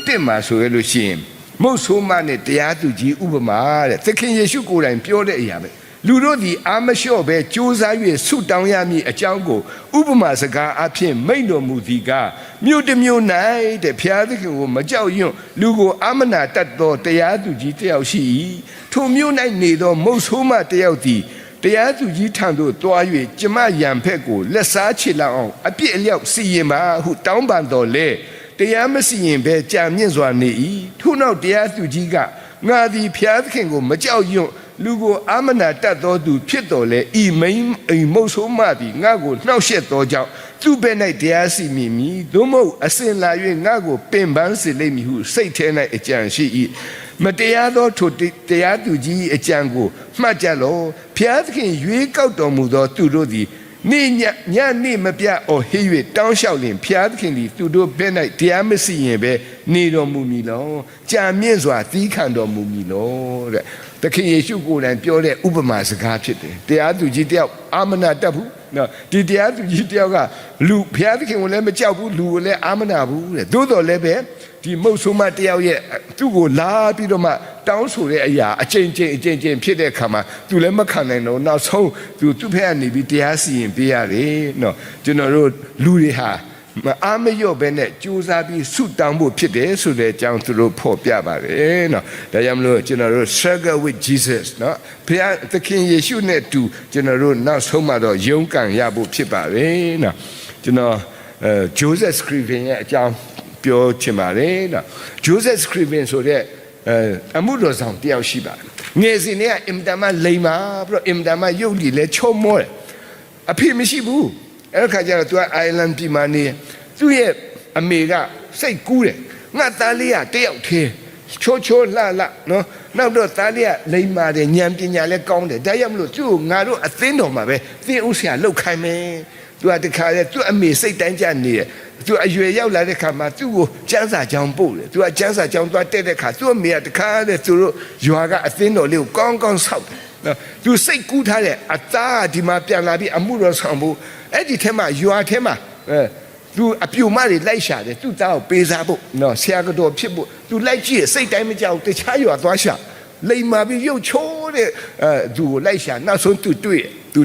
1မှာဆိုရလို့ရှိရင်မုတ်ဆိုးမနဲ့တရားသူကြီးဥပမာတဲ့သခင်ယေရှုကိုယ်တိုင်ပြောတဲ့အရာပဲ လူတို့သည်အာမလျှော့ပဲကြိုးစား၍ဆုတောင်းရမည်အကြောင်းကိုဥပမာစကားအဖြစ်မိန့်တော်မူသည်ကမြို့တစ်မြို့၌တဲ့ဘုရားသခင်ကိုမကြောက်ရွံ့လူကိုအာမနာတတ်သောတရားသူကြီးတစ်ယောက်ရှိ၏ထိုမြို့၌နေသောမုတ်ဆိုးမတစ်ယောက်သည်တရားသူကြီးထံသို့တွား၍ကျမရံဖက်ကိုလက်စားချေလောက်အောင်အပြစ်အလျောက်စီရင်ပါဟုတောင်းပန်တော်လေတရားမစီရင်ဘဲကြာမြင့်စွာနေ၏ထို့နောက်တရားသူကြီးကငါသည်ဘုရားသခင်ကိုမကြောက်ရွံ့လူကိုအာမနာတတ်သောသူဖြစ်တော်လေဤမိန်အိမ်မုတ်ဆိုးမသည်ငါကိုနှောက်ယှက်သောကြောင့်သူ့ဘက်၌တရားစီမည်မည်သို့မဟုတ်အစဉ်လာ၍ငါကိုပင်ပန်းစေလိမ့်မည်ဟုစိတ်ထဲ၌အကြံရှိ၏မတရားသောထိုတရားသူကြီးအကြံကိုမှတ်ကြလောဘုရားသခင်ရွေးကောက်တော်မူသောသူတို့သည်နေ့ညနေ့မပြအော်ဟေး၍တောင်းလျှောက်လင်ဘုရားသခင်သည်သူတို့ဘက်၌တရားမစီရင်ပဲနေတော်မူမည်လောကြာမြင့်စွာသီးခံတော်မူမည်လောတဲ့သခင်ယေရှုကိုယ်တိုင်ပြောတဲ့ဥပမာစကားဖြစ်တယ်တရားသူကြီးတယောက်အာမနာတတ်ဘူးနော်ဒီတရားသူကြီးတယောက်ကလူဘုရားသခင်ကိုလည်းမကြောက်ဘူးလူကိုလည်းအာမနာဘူးတဲ့သို့တော်လည်းပဲဒီမုတ်ဆိုးမတယောက်ရဲ့သူ့ကိုလာပြီးတော့မှတောင်းဆိုတဲ့အရာအချိန်ချင်းဖြစ်တဲ့အခါမှာသူလည်းမခံနိုင်တော့နောက်ဆုံးသူ့ဖက်ကနေပြီးတရားစီရင်ပေးရတယ်နော်ကျွန်တော်တို့လူတွေဟာအာမလျော့ပဲနဲ့ကြိုးစားပြီးဆုတောင်းဖို့ဖြစ်တယ်ဆိုတဲ့အကြောင်းသူတို့ဖော်ပြပါတယ်နော်ဒါကြောင့်မလို့ကျွန်တော်တို့ struggle with Jesus နော်ဘုရားသခင်ယေရှုနဲ့တူကျွန်တော်တို့နောက်ဆုံးမှတော့ယုံကံရဖို့ဖြစ်ပါတယ်နော်ကျွန်တော်Joseph Scriven ရဲ့အကြောင်းပြောချင်ပါတယ်နော် Joseph Scriven ဆိုတဲ့အမှုတော်ဆောင်တယောက်ရှိပါတယ်ငယ်စဉ်ကအင်တာမလိမ်မာပြီးတော့အင်တာမရုပ်လီလဲချုံမောတယ်အဖေမရှိဘူးအဲ့ခါကျတော့သူကအိုင်လန်ပြည်မှာနေသူ့ရဲ့အမေကစိတ်ကူးတယ်ငါသားလေးကတယောက်သေးချိုးလှနော်နောက်တော့သားလေးကလိမ်မာတယ်ဉာဏ်ပညာလည်းကောင်းတယ်ဒါကြောင့်မလို့သူ့ကိုငါတို့အသင်းတော်မှာပဲသင်ဥစ္စာလောက်ခိုင်းမယ်သူကတခါလေသူ့အမေစိတ်တိုင်းကြနေတယ်သူအရွယ်ရောက်လာတဲ့ခါမှာသူ့ကိုကျန်းစာကြောင်ပို့တယ်သူကကျန်းစာကြောင်သွားတက်တဲ့ခါသူ့အမေကတခါလေသူတို့ရွာကအသင်းတော်လေးကိုကောင်းကောင်းဆောက်တယ်နော်သူစိတ်ကူးထားတဲ့အသားဒီမှာပြန်လာပြီးအမှုတော်ဆောင်ဖို့အဲ့ဒီထဲမှာရွာထဲမှာသူအပြူမတွေလိုက်ရှာတယ်သူ့သားကိုပေးစားဖို့နော်ဆရာကတော်ဖြစ်ဖို့သူလိုက်ကြည့်စိတ်တိုင်းမကြောက်တခြားရွာသွားရှာလိမ်မာပြီးရုပ်ချိုးတဲ့သူကိုလိုက်ရှာနောက်ဆုံးသူတွေ့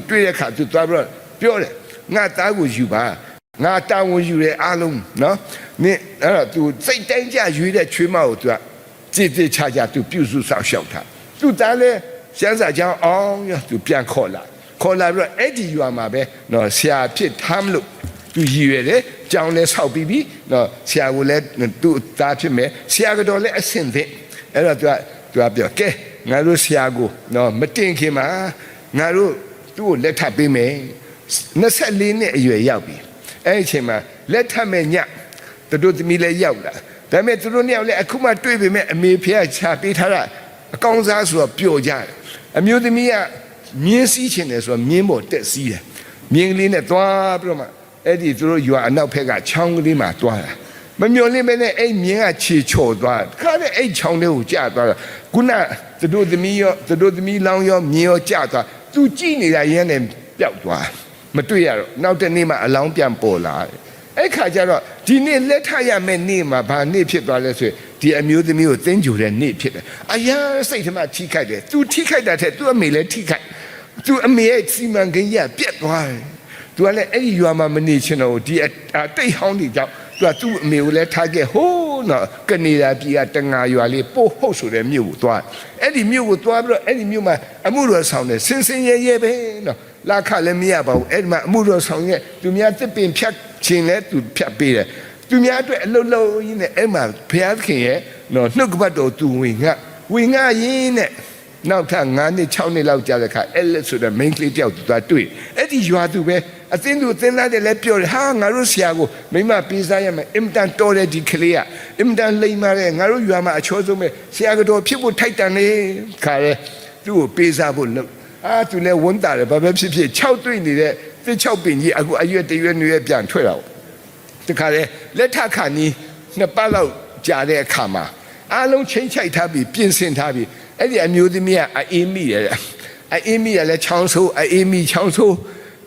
တဲ့ခါသူသွားပြီးတော့ပြောတယ်ငါသားကိုယူပါငါတာဝန်ယူတဲ့အားလုံးနော်နင်အဲ့တော့သူစိတ်တိုင်းကြရွေးတဲ့ချွေးမကိုသူကကြည်ချာသူပြုစုဆောင်ရှောက်တာသူသားလည်းကျန်းစာကြောင်းအောင်ရသူပြန်ခေါ်လာပြီးတော့အဲ့ဒီရွာမှာပဲနော်ဆရာဖြစ်ထားမလို့သူရည်ရွယ်တယ်ကြောင်းလဲဆောက်ပြီးပြီနော်ဆရာကိုလည်းသူ့သားဖြစ်မယ်ဆရာကတော့လည်းအဆင့်သင့်အဲ့တော့သူကပြောကဲငါတို့ဆရာကိုနော်မတင်ခင်မှာငါတို့သူ့ကိုလက်ထပ်ပေးမယ်24နှစ်အရွယ်ရောက်ပြီအဲ့ဒီအချိန်မှာလက်ထပ်မဲ့ညသူတို့သမီးလည်းရောက်လာဒါပေမဲ့သူတို့နှစ်ယောက်လည်းအခုမှတွေ့ပေမဲ့အမေဖေကခြာပေးထားတာအကောင်းစားဆိုတော့ပျော်ကြတယ်အမျိုးသမီးကမြင်းစည်းချင်တယ်ဆိုတော့မြင်းပေါ်တက်စီးတယ်မြင်းကလေးနဲ့သွားပြီးတော့မှအဲ့ဒီသူတို့ရွာအနောက်ဘက်ကချောင်းကလေးမှာသွားတာမမျော်လင့်ပဲနဲ့အဲ့မြင်းကခြေချော်သွားတယ်ခါတဲ့အဲ့ချောင်းလေးကိုကျသွားတာခုနသူတို့သမီးလောင်းရောမြင်းရောကျသွားသူကြည့်နေတာရင်းနဲ့ပျောက်သွားမတွေ့ရတော့နောက်တနေ့မှအလောင်းပြန်ပေါ်လာတယ်အဲ့ခါကျတော့ဒီနေ့လက်ထရမယ့်နေ့မှာဘာနေ့ဖြစ်သွားလဲဆိုရင်ဒီအမျိုးသမီးကိုသင်ကြိုတဲ့နေ့ဖြစ်တယ်အရာစိတ်ထမထိခိုက်တယ်သူထိခိုက်တာထက်သူ့အမေလည်းထိခိုက်သူအမေရဲ့စီမံကိန်းရပြတ်သွားတယ်သူကလည်းအဲ့ဒီရွာမှာမနေချင်တော့ဒီတိတ်ဟောင်းတွေကြောင့်သူ့အမေကိုလည်းထားခဲ့ဟိုးနော်ကနေဒါပြည်ကတငါရွာလေးပို့ဟုတ်ဆိုတဲ့မြို့ကိုသွားအဲ့ဒီမြို့ကိုသွားပြီးတော့အဲ့ဒီမြို့မှာအမှုတော်ဆောင်တယ်စင်စင်ရဲရဲပဲနော်လာခလည်းမရပါဘူးအဲ့ဒီမှာအမှုတော်ဆောင်ရဲ့သူများတစ်ပင်ဖြတ်ခြင်းလဲသူဖြတ်ပေးတယ်သူများအတွက်အလုံးလုံးရင်းနဲ့အဲ့မှာဘုရားသခင်ရဲ့နော်နှုတ်ကပတ်တော်သူဝင်ငါရင်းနဲ့နောက်ထပ်9နှစ်6နှစ်လောက်ကြာတဲ့ခါအဲ့လက်ဆိုတဲ့ main ကလေးတယောက်သူသွားတွေ့အဲ့ဒီရွာသူပဲအသင်းသူသားတယ်လည်းပြောတယ်ဟာငါတို့ဆရာကိုမိမပေးစားရမယ်အင်တန်တော်တဲ့ဒီကလေးကအင်တန်လိမ္မာတဲ့ငါတို့ရွာမှာအချောဆုံးပဲဆရာကတော့ဖြစ်ဖို့ထိုက်တန်နေခါရဲသူ့ကိုပေးစားဖို့လုပ်သူလည်းဝန်တာတယ်ဘာပဲဖြစ်ဖြစ်6တွေ့နေတဲ့သစ်6ပင်ကြီးအခုအရွက်တရွက်နွေးပြန်ထွက်တာတခါလေလက်ထခါနီး2ပတ်လောက်ကြာတဲ့အခါမှာအားလုံးချင်းချိုက်ထားပြီးပြင်ဆင်ထားပြီးအဲ့ဒီအမျိုးသမီးကအေးမိတယ်အေးမိရလဲချောင်းဆိုးအေးမိချောင်းဆိုး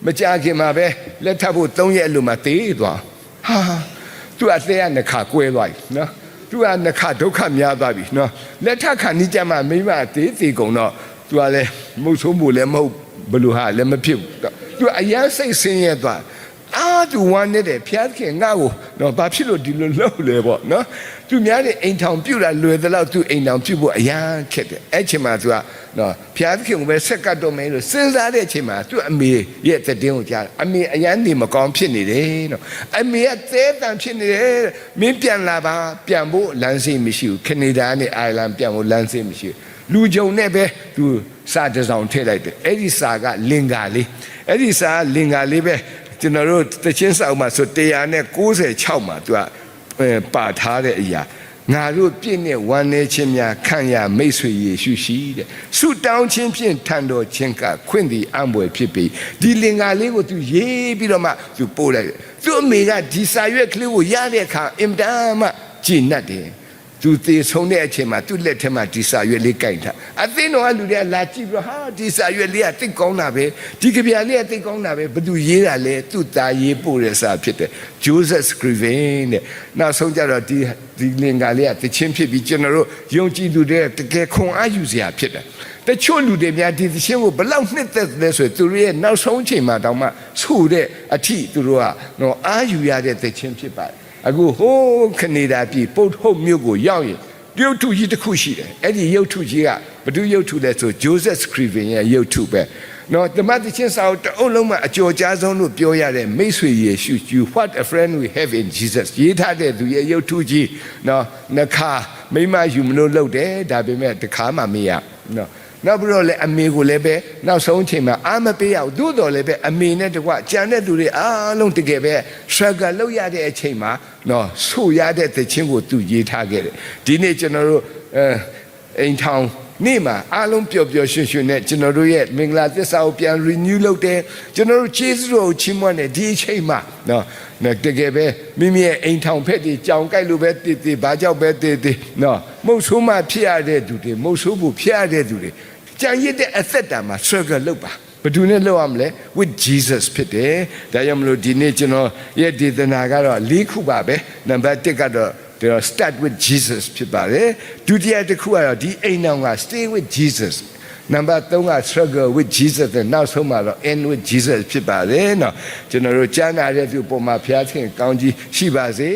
မကြခင်မှာပဲလက်ထပ်ဖို့3ရက်အလိုမှာတေးသွားဟာသူ့အသေးကနှခါကွဲသွားပြီနော်သူကနှခါဒုက္ခများသွားပြီနော်လက်ထပ်ခါနီးကြမှာမိမတေးကုန်တော့ သူကလည်းမုတ်ဆိုးမှုလည်းမဟုတ်ဘလူဟာလည်းမဖြစ်သူအရန်စိတ်ဆင်းရဲသွားသူဝမ်းနေတယ်ဖျားခင်ငါ့ကိုနော်ဘာဖြစ်လို့ဒီလိုလုပ်လဲပေါ့နော်သူများတဲ့အိမ်ထောင်ပြုတ်တာလွယ်သလောက်သူအိမ်ထောင်ပြုတ်ဖို့အရန်ခက်တယ်အဲ့ချိန်မှာသူကနော်ဖျားခင်ကိုပဲဆက်ကတ်တော့မယ်လို့စဉ်းစားတဲ့အချိန်မှာသူအမေရဲ့တည်င်းကိုကြားအမေအရန်နေမကောင်းဖြစ်နေတယ်နော်အမေကသဲတန်ဖြစ်နေတယ်မင်းပြန်လာပါပြန်ဖို့လမ်းစိမရှိဘူးကနေဒါနဲ့အိုင်လန်ပြန်ဖို့လမ်းစိမရှိဘူးလူကြုံနဲ့ပဲသူစာတစောင်ထည့်လိုက်တယ်အဲ့ဒီစာကလင်္ကာလေးအဲ့ဒီစာလင်္ကာလေးပဲကျွန်တော်တို့တချင်းစာအုပ်မှာဆို196မှာသူကပါထားတဲ့အရာငါတို့ပြည့်နဲ့ဝမ်းနေခြင်းများခံရမိတ်ဆွေယေရှုရှိတဲ့ဆုတောင်းခြင်းဖြင့်ထံတော်ခြင်းကခွင့်သည်အံ့ဘွယ်ဖြစ်ပြီးဒီလင်္ကာလေးကိုသူရေးပြီးတော့မှသူပို့လိုက်တယ်သူအမေကဒီစာရွက်ကလေးကိုရတဲ့အခါအင်တန်မှကြည်နပ်တယ်သူသေဆုံးတဲ့အချိန်မှာသူ့လက်ထက်မှာဒီစာရွက်လေးကိုင်ထားအသင်းတော်ကလူတွေကလာကြည့်ပြီးဟာဒီစာရွက်လေးကသိကောင်းတာပဲဒီကြပြလေးကသိကောင်းတာပဲဘသူရေးတာလဲသူ့သားရေးပို့တဲ့စာဖြစ်တယ် Joseph Scriven တဲ့နောက်ဆုံးကြတော့ဒီလင်္ကာလေးကတခြင်းဖြစ်ပြီးကျွန်တော်တို့ယုံကြည်သူတွေတကယ်ခွန်အားယူစရာဖြစ်တယ်တချို့လူတွေများဒီသခြင်းကိုဘလောက်နှစ်သက်လဲဆိုသူတို့ရဲ့နောက်ဆုံးချိန်မှာတောင်မှဆိုတဲ့အထိသူတို့ကတော့အားယူရတဲ့သခြင်းဖြစ်ပါတယ်အခုဟိုးကနေဒါပြည်ပုတ်ဟုတ်မြို့ကိုရောက်ရင်ရုပ်ထုကြီးတစ်ခုရှိတယ်အဲ့ဒီရုပ်ထုကြီးကဘယ်သူရုပ်ထုလဲဆို Joseph Scriven ရဲ့ရုပ်ထုပဲနော်ဓမ္မသချင်းစာအုပ်တအုပ်လုံးမှာအကျော်ကြားဆုံးလို့ပြောရတဲ့မိတ်ဆွေယေရှု you what a friend we have in Jesus ရေးထားတဲ့သူရဲ့ရုပ်ထုကြီးနော်နှခါမိမယူမလို့လုပ်တယ်ဒါပေမဲ့တခါမှမရနော်နောက်ပြီးတော့လည်းအမေကိုလည်းပဲနောက်ဆုံးချိန်မှာအာမပေးရအောင်သို့တော်လည်းပဲအမေနဲ့တကွကြံတဲ့သူတွေအားလုံးတကယ်ပဲ struggle လုပ်ရတဲ့အချိန်မှာနော်ဆိုရတဲ့သချင်းကိုသူရေးထားခဲ့တယ်ဒီနေ့ကျွန်တော်တို့အိမ်ထောင်နေ့မှာအားလုံးပျော်ပျော်ရွှင်ရွှင်နဲ့ကျွန်တော်တို့ရဲ့မင်္ဂလာသစ္စာကိုပြန် renew လုပ်တယ်ကျွန်တော်တို့ယေရှုတော်ကိုချီးမွမ်းတယ်ဒီအချိန်မှာနော်တကယ်ပဲမိမိရဲ့အိမ်ထောင်ဖက်တွေကြောင်ကြိုက်လို့ပဲတည်ဘာကြောက်ပဲတည်နော်မုတ်ဆိုးမှဖြစ်ရတဲ့သူတွေမုတ်ဆိုးဖို့ဖြစ်ရတဲ့သူတွေကြံရစ်တဲ့အသက်တာမှာ struggle လုပ်ပါဘယ်သူနဲ့လုပ်ရမလဲ with Jesus ဖြစ်တယ်ဒါကြောင့်မလို့ဒီနေ့ကျွန်တော်ရဲ့ဒေသနာကတော့၄ခုပါပဲနံပါတ်1ကတော့start with Jesus ဖြစ်ပါတယ်ဒုတိယတစ်ခုကတော့ဒီအိမ်တော်က stay with Jesus နံပါတ်3က struggle with Jesus နဲ့နောက်ဆုံးမှာတော့ end with Jesus ဖြစ်ပါတယ်เนาะကျွန်တော်တို့ကြားနာတဲ့သူပုံမှာဖျားခြင်းကောင်းကြီးရှိပါစေ